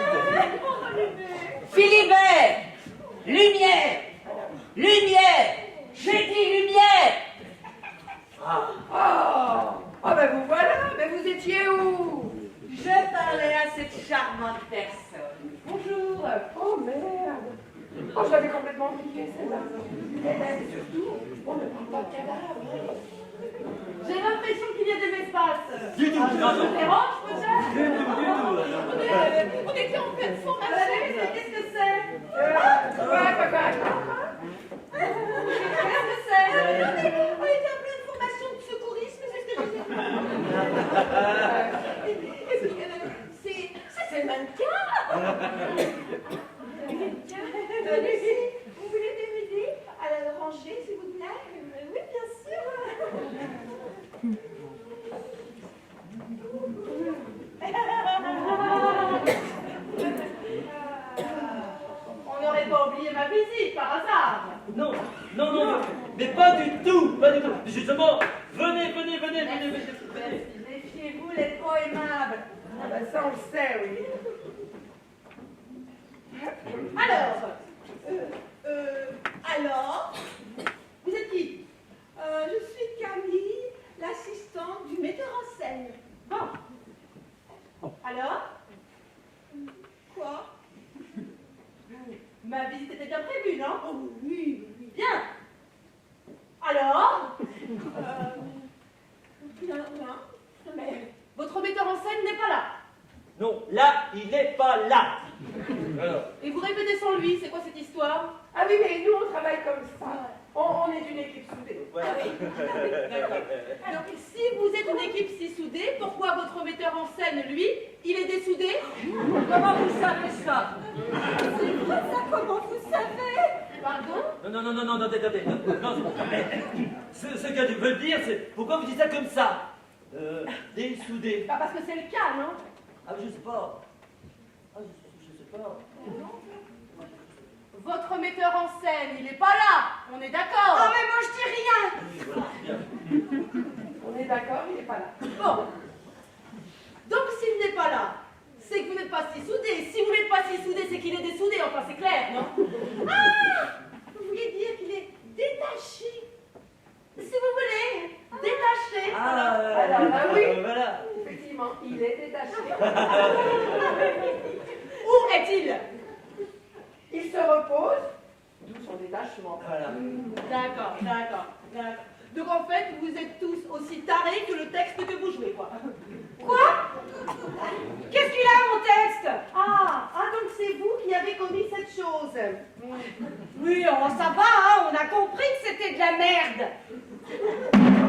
Philibert, lumière, lumière, j'ai dit lumière. Ah ben vous voilà, mais vous étiez où? Je parlais à cette charmante personne. Bonjour. Oh merde. Oh, je l'avais complètement oublié, celle-là. Et surtout, on ne parle pas de cadavre. J'ai l'impression qu'il y a des espaces. Du tout, non, non. Différentes, peut-être? Du tout. On était en pleine formation. Qu'est-ce que c'est? Quoi? Qu'est-ce que c'est? On était en pleine formation de secourisme, c'est ce que je disais. Et puis, c'est le mannequin. Lucie, vous voulez m'aider à la ranger, s'il vous plaît? Oui, bien sûr. On n'aurait pas oublié ma visite, par hasard. Non, non, non, non, mais pas du tout, pas du tout. Justement, venez, venez, venez, venez, venez. Méfiez-vous, les trop aimables. Ah ben ça, on le sait, oui. Alors, vous êtes qui? Je suis Camille, l'assistante du metteur en scène. Bon. Alors? Quoi? Ma visite était bien prévue, non? Oh oui, oui. Bien. Alors? Rien. Mais votre metteur en scène n'est pas là. Non, là, il n'est pas là. Alors, Et vous répétez sans lui, c'est quoi cette histoire? Ah oui, mais nous on travaille comme ça. On est une équipe soudée. voilà. Alors, si vous êtes une équipe si soudée, pourquoi votre metteur en scène, lui, il est dessoudé? Comment vous savez ça? C'est vrai ça, comment vous savez? Pardon? Non, non, non, non, non, attendez, non, ce qu'elle veut dire, c'est pourquoi vous dites ça comme ça? Dessoudé. Bah parce que c'est le cas, non? Ah, je sais pas. Ah, je sais pas. Votre metteur en scène, il est pas là. On est d'accord? Oh, mais moi, je dis rien. Oui, voilà, bien. On est d'accord, il est pas là. Bon. Donc s'il n'est pas là, c'est que vous n'êtes pas si soudés. Si vous n'êtes pas si soudés, c'est qu'il est dessoudé. Enfin, c'est clair, non? Ah! Vous voulez dire qu'il est détaché vachement. Voilà. D'accord, d'accord, d'accord. Donc en fait, vous êtes tous aussi tarés que le texte que vous jouez, quoi. Quoi? Qu'est-ce qu'il a, mon texte? Donc c'est vous qui avez commis cette chose. Oui, oh, ça va, hein, on a compris que c'était de la merde.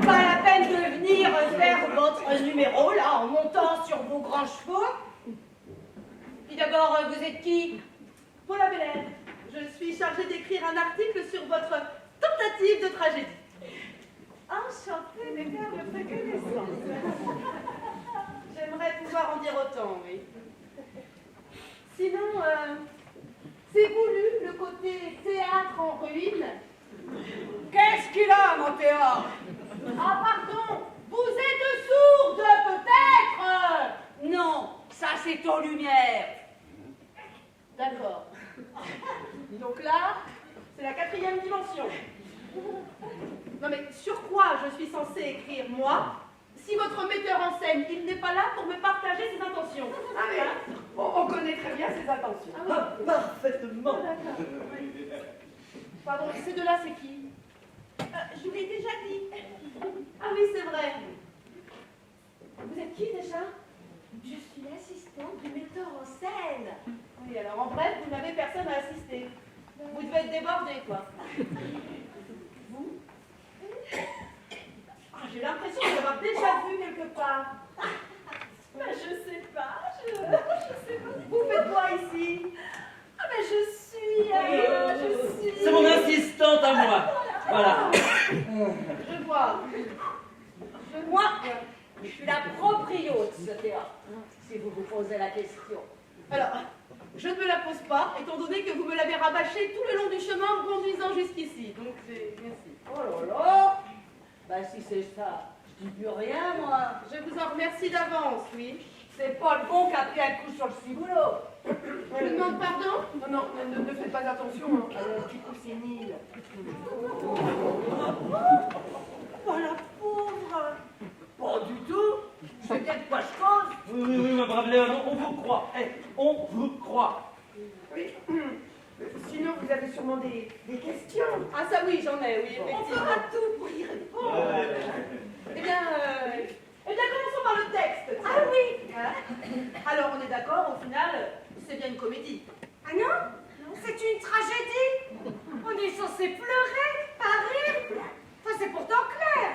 Pas la peine de venir faire votre numéro, là, en montant sur vos grands chevaux. Puis d'abord, vous êtes qui? Paula Belair, je suis chargée d'écrire un article sur votre tentative de tragédie. Enchantée de faire votre connaissance. J'aimerais pouvoir en dire autant, oui. Sinon, c'est voulu le côté théâtre en ruine. Qu'est-ce qu'il a, mon théâtre? Ah, pardon, vous êtes sourde, peut-être? Non, ça c'est aux lumières. D'accord. Donc là, c'est la 4e dimension. Non mais sur quoi je suis censée écrire, moi, si votre metteur en scène, il n'est pas là pour me partager ses intentions? Ah mais on connaît très bien ses intentions. Ah, parfaitement. D'accord. Pardon, ces deux-là, c'est qui? Je vous l'ai déjà dit. Ah oui, c'est vrai. Vous êtes qui déjà? Je suis l'assistante du metteur en scène. Oui, alors en bref, vous n'avez personne à assister. Vous devez être débordé, quoi. Vous? J'ai l'impression de l'avoir déjà vu quelque part. Je sais pas, je sais pas. Vous faites quoi ici? Je suis... C'est mon assistante à moi. Voilà. Je vois. Moi, je suis la proprio de ce théâtre, si vous vous posez la question. Alors, je ne me la pose pas, étant donné que vous me l'avez rabâché tout le long du chemin en conduisant jusqu'ici. Donc, merci. Oh là là. Bah si c'est ça, je dis plus rien, moi. Je vous en remercie d'avance, oui. C'est pas le bon qui a pris un coup sur le ciboulot. Je vous demande pardon? Non, ne faites pas attention. Hein. Du coup, c'est nul. Oh la pauvre. Pas du tout. Je sais bien de quoi je cause. Oui, ma brave Léon, on vous croit. On vous croit. Oui. Sinon, vous avez sûrement des questions. Ah ça oui, j'en ai, oui, On effectivement. fera tout pour y répondre. Eh bien, commençons par le texte. Ah oui. Voilà. Alors, on est d'accord, au final, c'est bien une comédie. Ah non? C'est une tragédie. On est censé pleurer, pas rire. Enfin, c'est pourtant clair.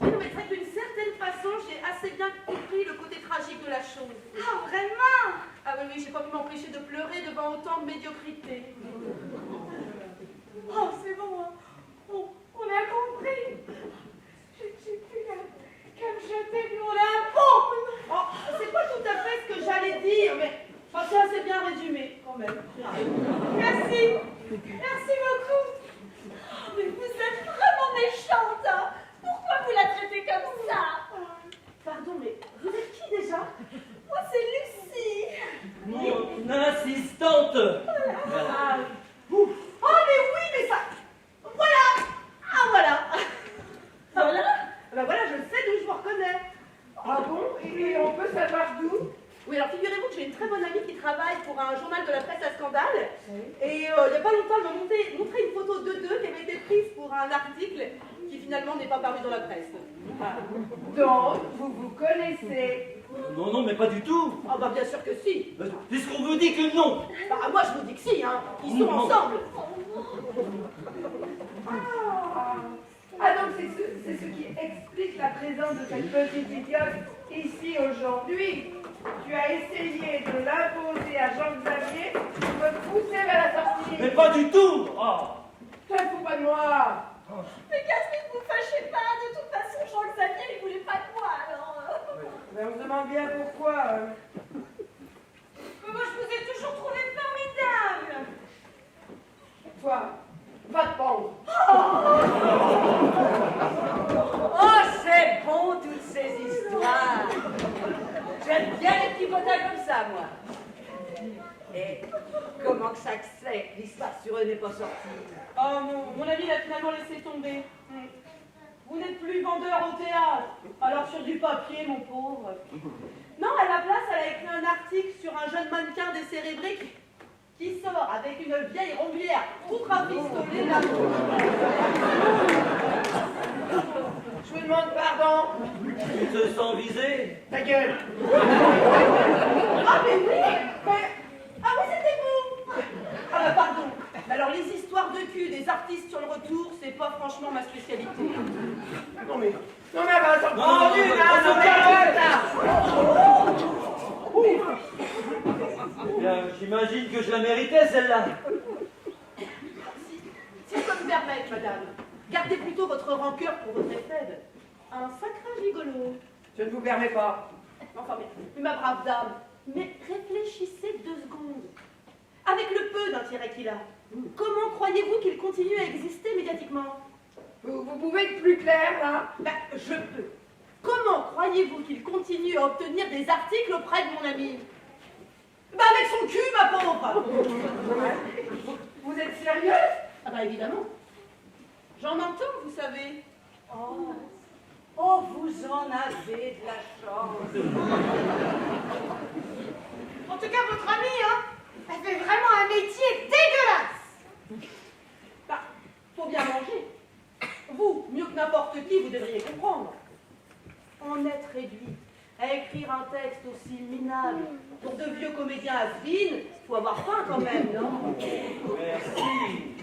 Oui, non, mais c'est vrai que d'une certaine façon, j'ai assez bien compris le côté tragique de la chose. Ah, vraiment? Ah oui, j'ai pas pu m'empêcher de pleurer devant autant de médiocrité. Oh, c'est bon, hein. On a compris. J'ai plus qu'à me jeter du haut d'un pont. Oh, c'est pas tout à fait ce que j'allais dire, mais enfin, c'est assez bien résumé, quand même. Merci. Merci beaucoup. Oh, mais vous êtes vraiment méchante, hein. Pourquoi vous la traitez comme ça? Pardon, mais vous êtes qui déjà? Moi, c'est Lucie. Mon assistante. Ah, ouf. Oh, mais oui, mais ça... Voilà. Ah, voilà. Voilà. Ben voilà, je sais d'où je vous reconnais. Ah bon? Et on peut savoir d'où? Oui, alors figurez-vous que j'ai une très bonne amie qui travaille pour un journal de la presse à scandale. Et il n'y a pas longtemps, elle m'a montré une photo de deux qui avait été prise pour un article qui finalement n'est pas paru dans la presse. Ah. Donc, vous connaissez. Non, mais pas du tout. Ah bah bien sûr que si. Puisqu'on vous dit que non. Bah moi je vous dis que si, hein. Ils sont Non. ensemble. Donc c'est ce qui explique la présence de cette petite idiote ici aujourd'hui. Tu as essayé de l'imposer à Jean-Xavier pour me pousser vers la sortie. Mais pas du tout. Ah. Toi, fous pas de moi. Mais Catherine, vous fâchez pas. De toute façon, Jean-Xavier, il voulait pas de moi, alors... Mais on se demande bien pourquoi. Mais moi, je vous ai toujours trouvé formidable. Toi, va te pendre. Oh, c'est bon, toutes ces histoires. J'aime bien les petits potins comme ça, moi. Et comment que ça que c'est que l'histoire sur eux n'est pas sortie? Oh mon ami l'a finalement laissé tomber. Vous n'êtes plus vendeur au théâtre. Alors sur du papier, mon pauvre. Non, à la place, elle a écrit un article sur un jeune mannequin décérébré qui sort avec une vieille rombière tout rafistolée, Je vous demande pardon. Tu te sens visé? Ta gueule. Ah, mais oui! Ah oui, c'était vous! Ah, bah, pardon. Alors, les histoires de cul des artistes sur le retour, c'est pas franchement ma spécialité. Non mais va s'en Non, prendre une, hein, non mais arrête, là. Bien, j'imagine que je la méritais, celle-là. Si je peux me permettre, madame, gardez plutôt votre rancœur pour votre faible. Un sacré gigolo. Je ne vous permets pas. Enfin, mais ma brave dame, mais réfléchissez 2 secondes. Avec le peu d'intérêt qu'il a, comment croyez-vous qu'il continue à exister médiatiquement? Vous pouvez être plus clair, là? Ben, je peux. Comment croyez-vous qu'il continue à obtenir des articles auprès de mon ami? Ben, avec son cul, ma pauvre. Vous êtes sérieuse? Ah ben, évidemment. J'en entends, vous savez. Oh, vous en avez de la chance. En tout cas, votre amie, hein, elle fait vraiment un métier dégueulasse. Bah, faut bien manger. Vous, mieux que n'importe qui, vous devriez comprendre. En être réduit à écrire un texte aussi minable pour de vieux comédiens has-been, faut avoir faim quand même, non? Merci.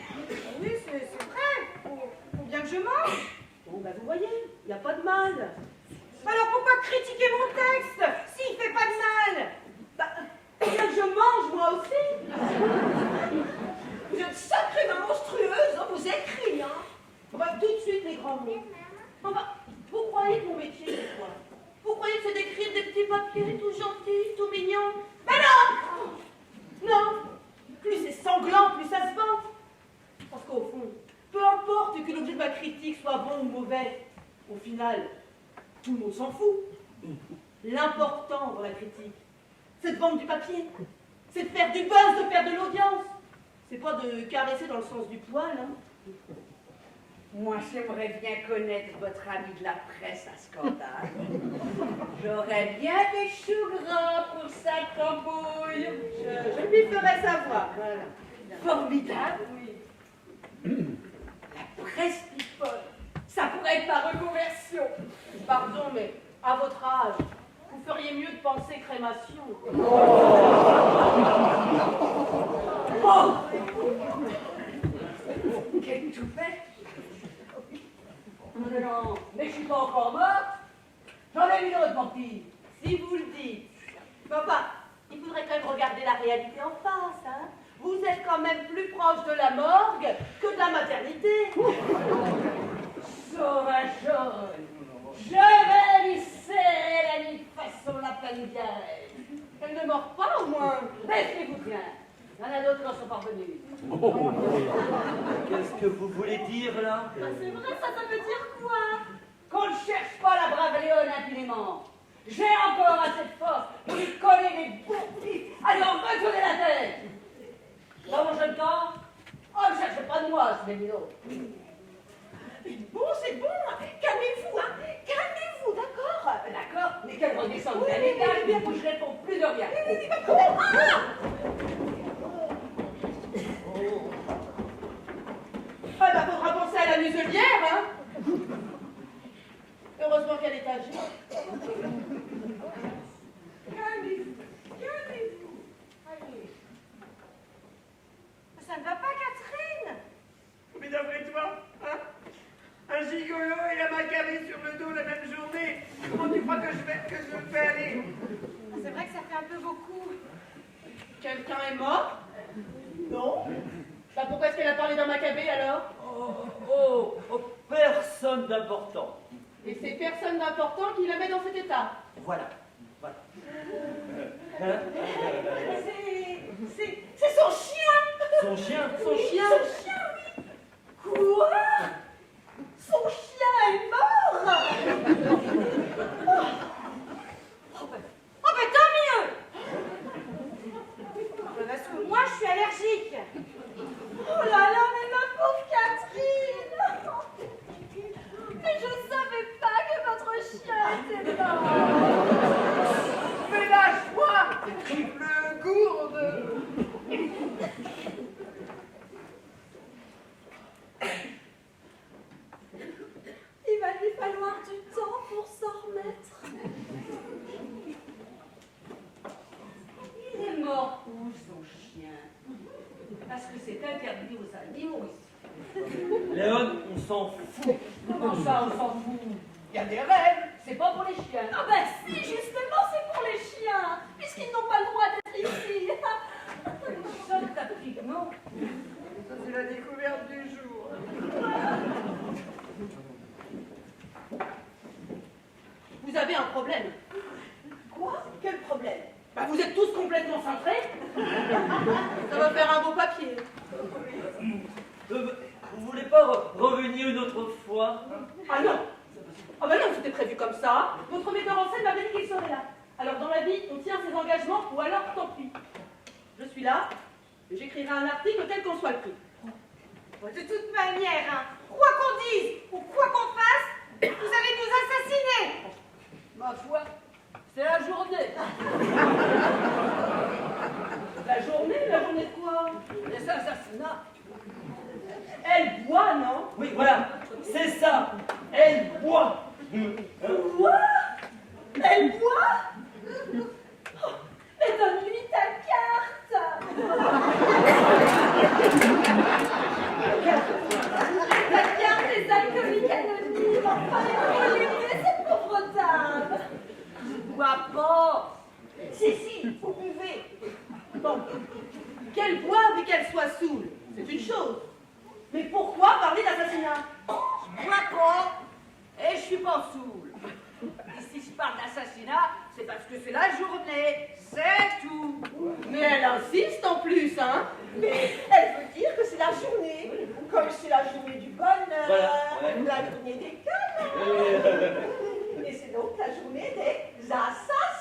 Oui, c'est vrai. Faut bien que je mange. Bon, bah vous voyez, il n'y a pas de mal. Alors pourquoi critiquer mon texte s'il fait pas de mal? Bah, faut bien que je mange moi aussi. Vous êtes sacrément monstrueuse, hein, vous écrivez, hein. Bah, tout de suite les grands mots. Enfin, vous croyez que mon métier c'est quoi? Vous croyez que c'est d'écrire des petits papiers tout gentils, tout mignons? Mais non! Non! Plus c'est sanglant, plus ça se vend. Parce qu'au fond, peu importe que l'objet de ma critique soit bon ou mauvais, au final, tout le monde s'en fout. L'important dans la critique, c'est de vendre du papier, c'est de faire du buzz, de faire de l'audience. C'est pas de caresser dans le sens du poil, hein. Moi, j'aimerais bien connaître votre ami de la presse à scandale. J'aurais bien des choux gras pour sa cambouille. Je lui ferai savoir, voilà. Formidable, oui. La presse people, ça pourrait être ma reconversion. Pardon, mais à votre âge, vous feriez mieux de penser crémation. Oh! Quelle toupette! Non, mais je suis pas encore morte. J'en ai une autre, mon petit. Si vous le dites. Papa, il faudrait quand même regarder la réalité en face, hein. Vous êtes quand même plus proche de la morgue que de la maternité. Sauvageur, je vais lui serrer la nuit façon lapin de diarrhée. Elle ne mord pas, au moins. Restez-vous bien. Il y en a d'autres qui en sont parvenus. Qu'est-ce que vous voulez dire, là? Ah, c'est vrai, ça veut dire quoi? Qu'on ne cherche pas la brave Léone impunément. J'ai encore assez de force pour lui coller les bourpilles à lui en retourner la tête. Dans mon jeune temps, on ne cherche pas de moi, c'est des minot. Bon, c'est bon. Calmez-vous, hein. Calmez-vous, d'accord? D'accord, mais quelle redescente d'amicale, bien que je réponds plus de rien. Ah bah, faudra penser à la muselière, hein. Heureusement qu'elle est âgée. Calmez-vous, calmez-vous. Allez. Ça ne va pas, Catherine? Mais d'après toi, hein? Un gigolo et la macabée sur le dos la même journée. Comment tu crois que je me fais aller? C'est vrai que ça fait un peu beaucoup. Quelqu'un est mort? Non. Bah, pourquoi est-ce qu'elle a parlé d'un macabée, alors? Personne d'important. Et c'est personne d'important qui la met dans cet état. Voilà. Voilà. C'est son chien! Son chien? Son chien? Son chien, oui. Quoi? Son chien est mort? Oh ben tant mieux! Parce que moi je suis allergique. Oh là là, mais ma pauvre Catherine! Mais je savais pas que votre chien était mort! Mais lâche-moi, triple gourde! falloir du temps pour s'en remettre. Il est mort où, son chien? Parce que c'est interdit aux animaux ici. Léon, on s'en fout. Comment ça, on s'en fout? Il y a des règles, c'est pas pour les chiens. Ah ben si, justement, c'est pour les chiens, puisqu'ils n'ont pas le droit d'être ici. Ça, tactiquement. Ça, c'est la découverte du jour. Vous avez un problème. Quoi? Quel problème? Bah, vous êtes tous complètement cintrés. Ça va faire un beau papier. Vous voulez pas revenir une autre fois? Ah non. Ah bah non, c'était prévu comme ça. Votre metteur en scène m'avait dit qu'il serait là. Alors dans la vie, on tient ses engagements ou alors tant pis. Je suis là et j'écrirai un article quel qu'en soit le prix. De toute manière, hein, quoi qu'on dise ou quoi qu'on fasse, vous allez nous assassiner. Ma foi, c'est la journée. La journée de quoi? Les assassinats. Elle boit, non? Oui, voilà, c'est ça. Elle boit. Quoi? Elle boit? Oh, mais donne-lui ta carte. La carte des alcooliques anonymes, enfin, il faut l'aider, cette pauvre dame. Je bois pas. Si, vous buvez. Bon, qu'elle boive et qu'elle soit saoule, c'est une chose. Mais pourquoi parler d'assassinat? Je bois pas et je suis pas saoul. Et si je parle d'assassinat, c'est parce que c'est la journée, c'est tout. Mais elle insiste en plus, hein? Mais elle veut dire que c'est la journée, comme c'est la journée du bonheur, Voilà, ouais. la journée des câlins. Et c'est donc la journée des assassinats.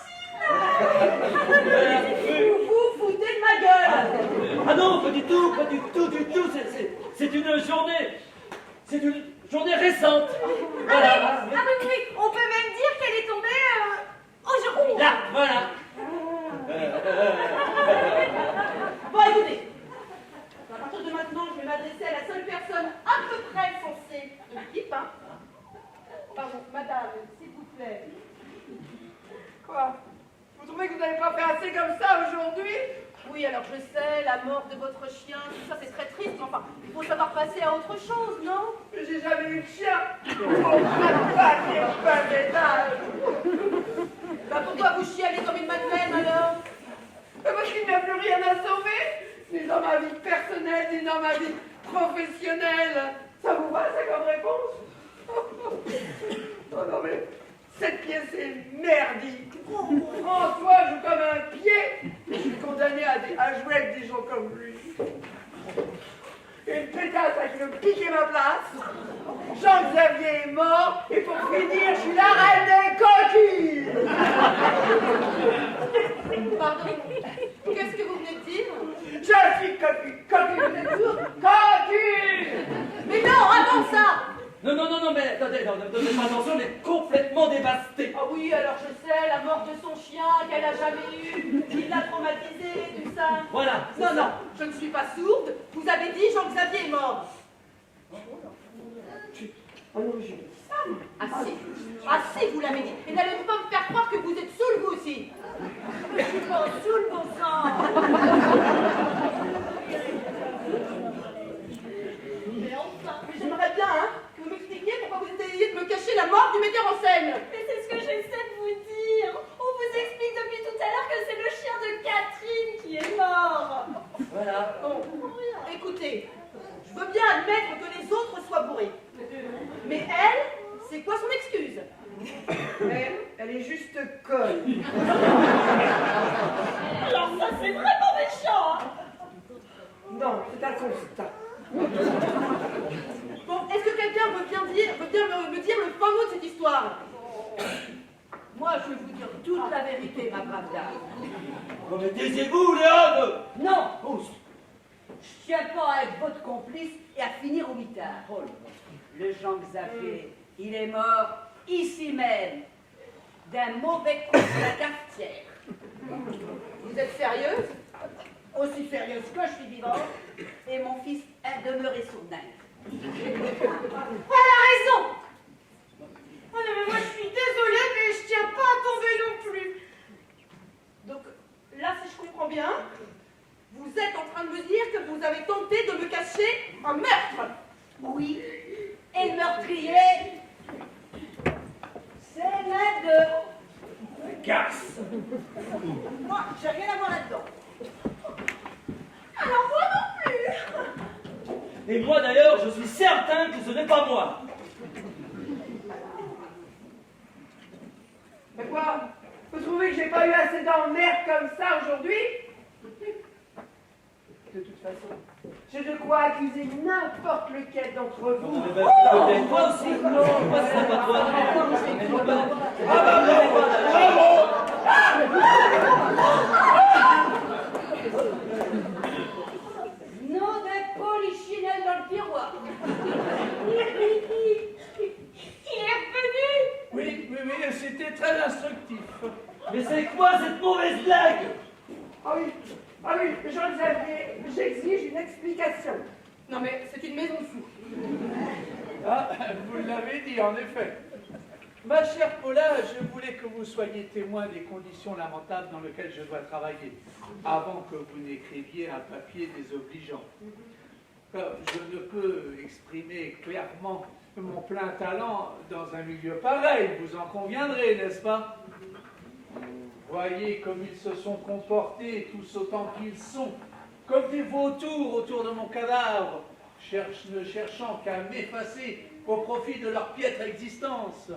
Vous vous foutez de ma gueule! Ah non, pas du tout, pas du tout, du tout. C'est une journée récente. Voilà. Ah oui, on peut même dire qu'elle est tombée aujourd'hui. Là, voilà. Bon, écoutez, à partir de maintenant, je vais m'adresser à la seule personne à peu près censée de l'équipe, hein? Pardon, madame, s'il vous plaît. Quoi? Vous trouvez que vous n'avez pas fait assez comme ça aujourd'hui? Oui, alors je sais, la mort de votre chien, tout ça c'est très triste, mais enfin, il faut savoir passer à autre chose, non? Mais j'ai jamais eu de chien. Oh, pas d'étage. Bah pourquoi vous chialez comme une madeleine alors? Parce qu'il n'y a plus rien à sauver, ni dans ma vie personnelle, ni dans ma vie professionnelle. Ça vous va, ça comme réponse? Oh non mais, cette pièce est merdique. François joue comme un pied. Je suis condamné à jouer avec des gens comme lui. Une pétasse qui veut piquer ma place. Jean-Xavier est mort. Et pour finir, je suis la reine des coquilles. Pardon, qu'est-ce que vous venez de dire? Je suis coquille. Coquille, vous êtes sourd? Coquille. Mais non, avant ça! Non, mais attendez, non, ne donnez pas attention, elle est complètement dévastée. Ah oui, alors je sais, la mort de son chien qu'elle a jamais eu, il l'a traumatisée, tout ça. Voilà. c'est Non, ça. non, je ne suis pas sourde. Vous avez dit Jean-Xavier est mort. Oh non, j'ai dit ça. Ah si, vous l'avez dit. Et n'allez-vous pas me faire croire que vous êtes saoul vous aussi? Je suis pas saoul, bon sang. Mais enfin, j'aimerais bien, hein, que vous m'expliquiez pourquoi vous essayez de me cacher la mort du metteur en scène. Mais c'est ce que j'essaie de vous dire. On vous explique depuis tout à l'heure que c'est le chien de Catherine qui est mort. Voilà. Bon, écoutez, je veux bien admettre que les autres soient bourrés. Mais elle, c'est quoi son excuse? Elle est juste conne. Alors ça, c'est vraiment méchant. Non, c'est un constat. Bon, est-ce que quelqu'un veut bien me dire le fin mot de cette histoire? Moi, je vais vous dire toute la vérité, ma brave dame. Oh, mais taisez-vous, Léon. Non, je tiens pas à être votre complice et à finir au mitard. Oh, le Jean-Xavier, il est mort ici même, d'un mauvais coup de la cafetière. Vous êtes sérieuse? Aussi sérieuse que je suis vivante, et mon fils est demeuré sourdingue. Elle a raison. Un meurtre. Oui. Et le meurtrier, c'est l'un d'eux. Casse. Moi, j'ai rien à voir là-dedans. Alors moi non plus. Et moi d'ailleurs, je suis certain que ce n'est pas moi. Mais quoi? Vous trouvez que j'ai pas eu assez d'emmerde comme ça aujourd'hui? De toute façon, j'ai de quoi accuser n'importe lequel d'entre vous. Toi aussi. Non, moi c'est pas toi. Ah bah bravo. Non des polichinelles dans le tiroir. Il est revenu. Oui, c'était très instructif. Mais c'est quoi cette mauvaise blague? Ah oui, Jean-Xavier, j'exige une explication. Non mais c'est une maison de fous. Ah, vous l'avez dit, en effet. Ma chère Paula, je voulais que vous soyez témoin des conditions lamentables dans lesquelles je dois travailler, avant que vous n'écriviez un papier désobligeant. Je ne peux exprimer clairement mon plein talent dans un milieu pareil, vous en conviendrez, n'est-ce pas? Voyez comme ils se sont comportés, tous autant qu'ils sont, comme des vautours autour de mon cadavre, ne cherchant qu'à m'effacer au profit de leur piètre existence.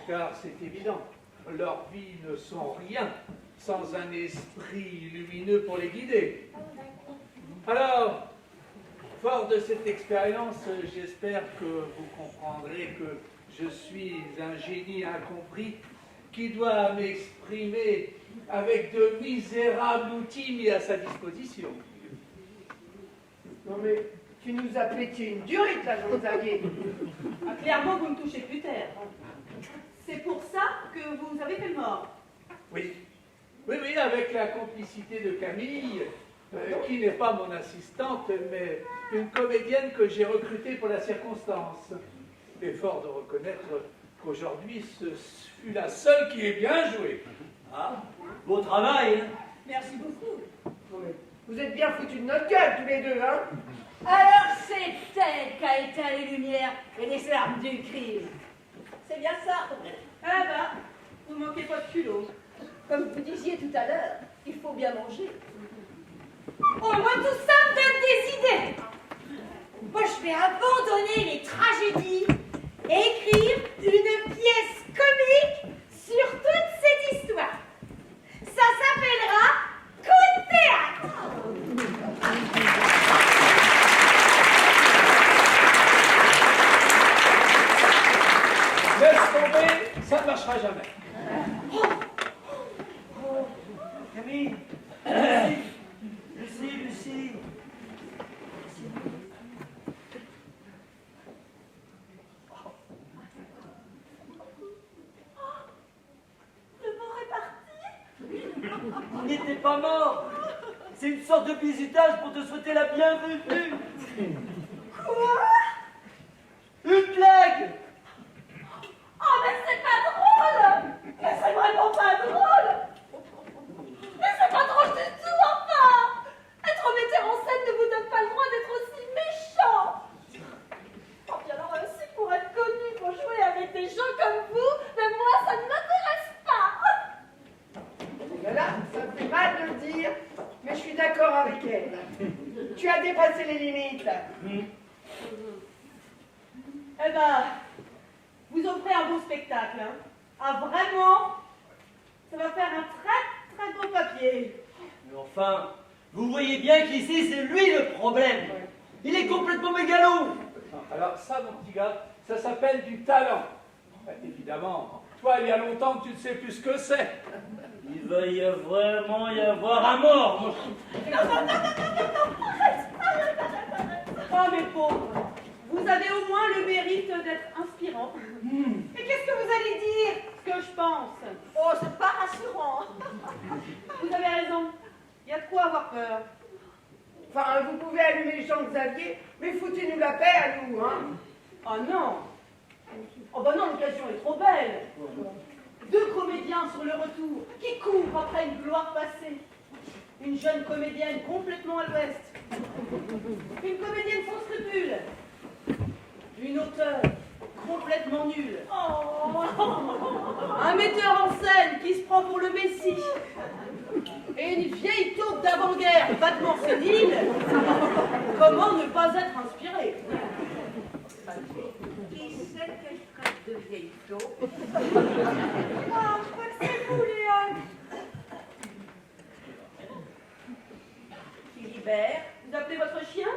Car c'est évident, leurs vies ne sont rien sans un esprit lumineux pour les guider. Alors, fort de cette expérience, j'espère que vous comprendrez que je suis un génie incompris qui doit m'exprimer avec de misérables outils mis à sa disposition. Non mais, tu nous as pété une durite là, Jean-Xavier. Ah, clairement, vous ne touchez plus terre. C'est pour ça que vous avez fait le mort. Oui, avec la complicité de Camille, qui n'est pas mon assistante, mais une comédienne que j'ai recrutée pour la circonstance. Et fort de reconnaître qu'aujourd'hui, ce fut la seule qui ait bien joué. Ah, beau travail. Hein? Merci beaucoup. Non, mais vous êtes bien foutus de notre gueule tous les deux, hein? Alors c'est elle qui a éteint les lumières et les armes du crime. C'est bien ça. Ah bah, vous manquez pas de culot. Comme vous disiez tout à l'heure, il faut bien manger. Oh, moi tout ça me donne des idées. Moi je vais abandonner les tragédies et écrire une pièce comique sur toute cette histoire. Ça s'appellera Coup de théâtre. Laisse tomber, ça ne marchera jamais. Camille. Lucie. Le mort est parti. Il n'était pas mort. C'est une sorte de bisutage pour te souhaiter la bienvenue. Quoi? Une blague. Oh mais c'est pas drôle. Mais c'est vraiment pas drôle. Mais c'est pas drôle du tout, enfin. Être metteur en scène ne vous donne pas le droit d'être aussi méchant. Oh bien alors aussi pour être connu, il faut jouer avec des gens comme vous, mais moi ça ne m'intéresse pas. Ben là, ça me fait mal de le dire, mais je suis d'accord avec elle. Tu as dépassé les limites. Eh ben, vous offrez un beau spectacle. Hein. Ah vraiment, ça va faire un très très gros papier. Mais enfin, vous voyez bien qu'ici, c'est lui le problème. Il est complètement mégalo. Alors ça, mon petit gars, ça s'appelle du talent. Évidemment, toi, il y a longtemps que tu ne sais plus ce que c'est. Il va vraiment y avoir un mort. Oh mes pauvres, vous avez au moins le mérite d'être inspirant. Et qu'est-ce que vous allez dire? Ce que je pense. Oh c'est pas rassurant. Vous avez raison, il y a de quoi avoir peur. Enfin, vous pouvez allumer Jean-Xavier, mais foutez-nous la paix à nous, hein? Oh non. Oh bah non, l'occasion est trop belle. Deux comédiens sur le retour qui courent après une gloire passée. Une jeune comédienne complètement à l'ouest. Une comédienne sans scrupules. Une auteure complètement nulle. Un metteur en scène qui se prend pour le Messie. Et une vieille taupe d'avant-guerre vaguement sénile. Comment ne pas être inspiré? Qui c'est que je traite de vieille taupe? Ah, je crois que c'est vous, Léon. Philibert, Vous appelez votre chien?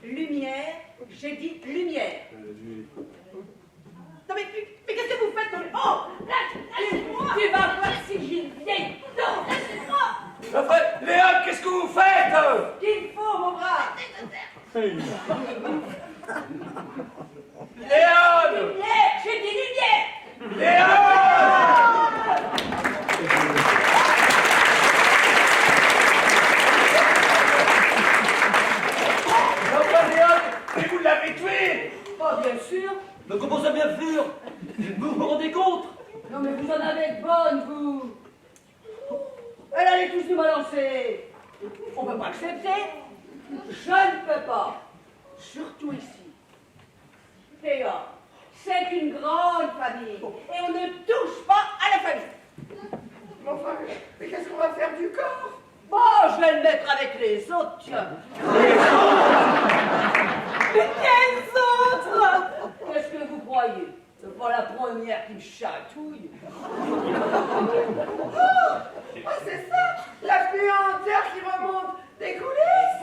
lumière, j'ai dit lumière. Non mais qu'est-ce que vous faites dans le... Oh, lâchez-moi. Tu vas voir si j'ai une vieille taupe. Lâchez-moi. Léon, qu'est-ce que vous faites? Qu'il faut, mon bras. Léon! Lumière, j'ai dit lumière. Léon! Enfin, Léon, mais vous l'avez tué! Oh, bien sûr. Mais comment ça bien sûr? Vous vous rendez compte? Non mais vous en avez de bonnes, vous. Elle allait tous nous balancer. On peut pas accepter. Je ne peux pas. Surtout ici. Théa, c'est une grande famille. Et on ne touche pas à la famille. Mais enfin, mais qu'est-ce qu'on va faire du corps? Bon, je vais le mettre avec les autres, tiens. Mais quels autres? Qu'est-ce que vous croyez? C'est pas la première qui me chatouille. Ah, c'est ça, la puanteur qui remonte des coulisses.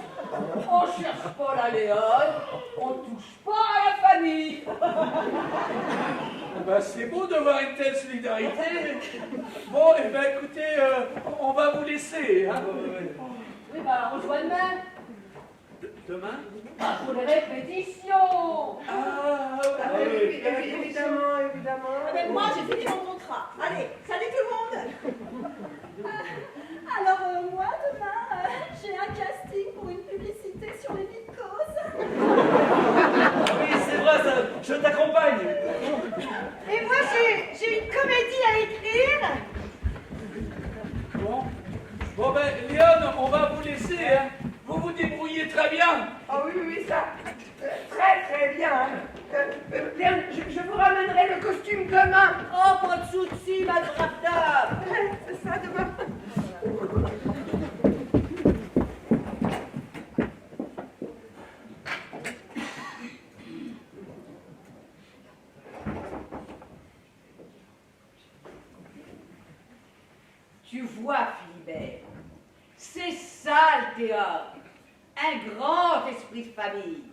On cherche pas la Léone, on touche pas à la famille. Ben, c'est beau de voir une telle solidarité. Bon, eh ben, écoutez, on va vous laisser. Hein. Oui, bah, on se voit demain. Demain? Ah, pour les répétitions. Ah oui, évidemment, évidemment. Ah ben, moi, j'ai fini mon contrat. Allez, salut tout le monde. Alors, moi, demain, j'ai un casting pour une publicité sur les mycoses. Oui, c'est vrai, ça, je t'accompagne. Et moi, j'ai une comédie à écrire. Bon, ben, Léon, on va vous laisser. Hein. Vous vous débrouillez très bien. Ah oui, oui, ça, très très bien. Léon, je vous ramènerai le costume demain. Oh, pas de soucis, ma brave dame. C'est ça, demain. Tu vois, Philibert, c'est ça le théâtre. Un grand esprit de famille.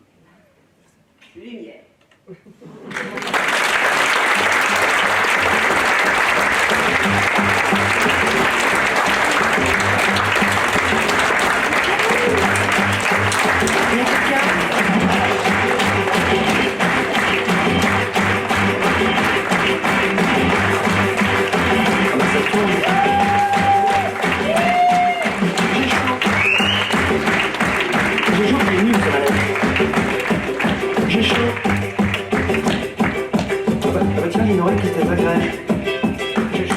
Lumière. J'ai chaud. Ah bah tiens, il y a une oreille qui était agréable. J'ai chaud.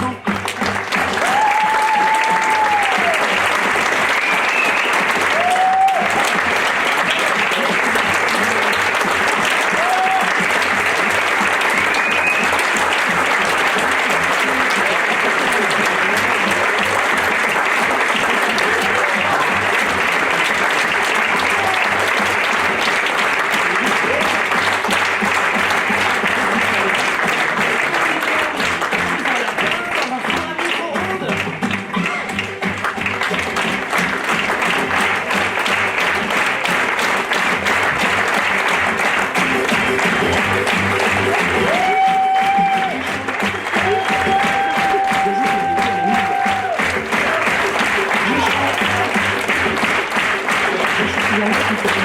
J'ai chaud.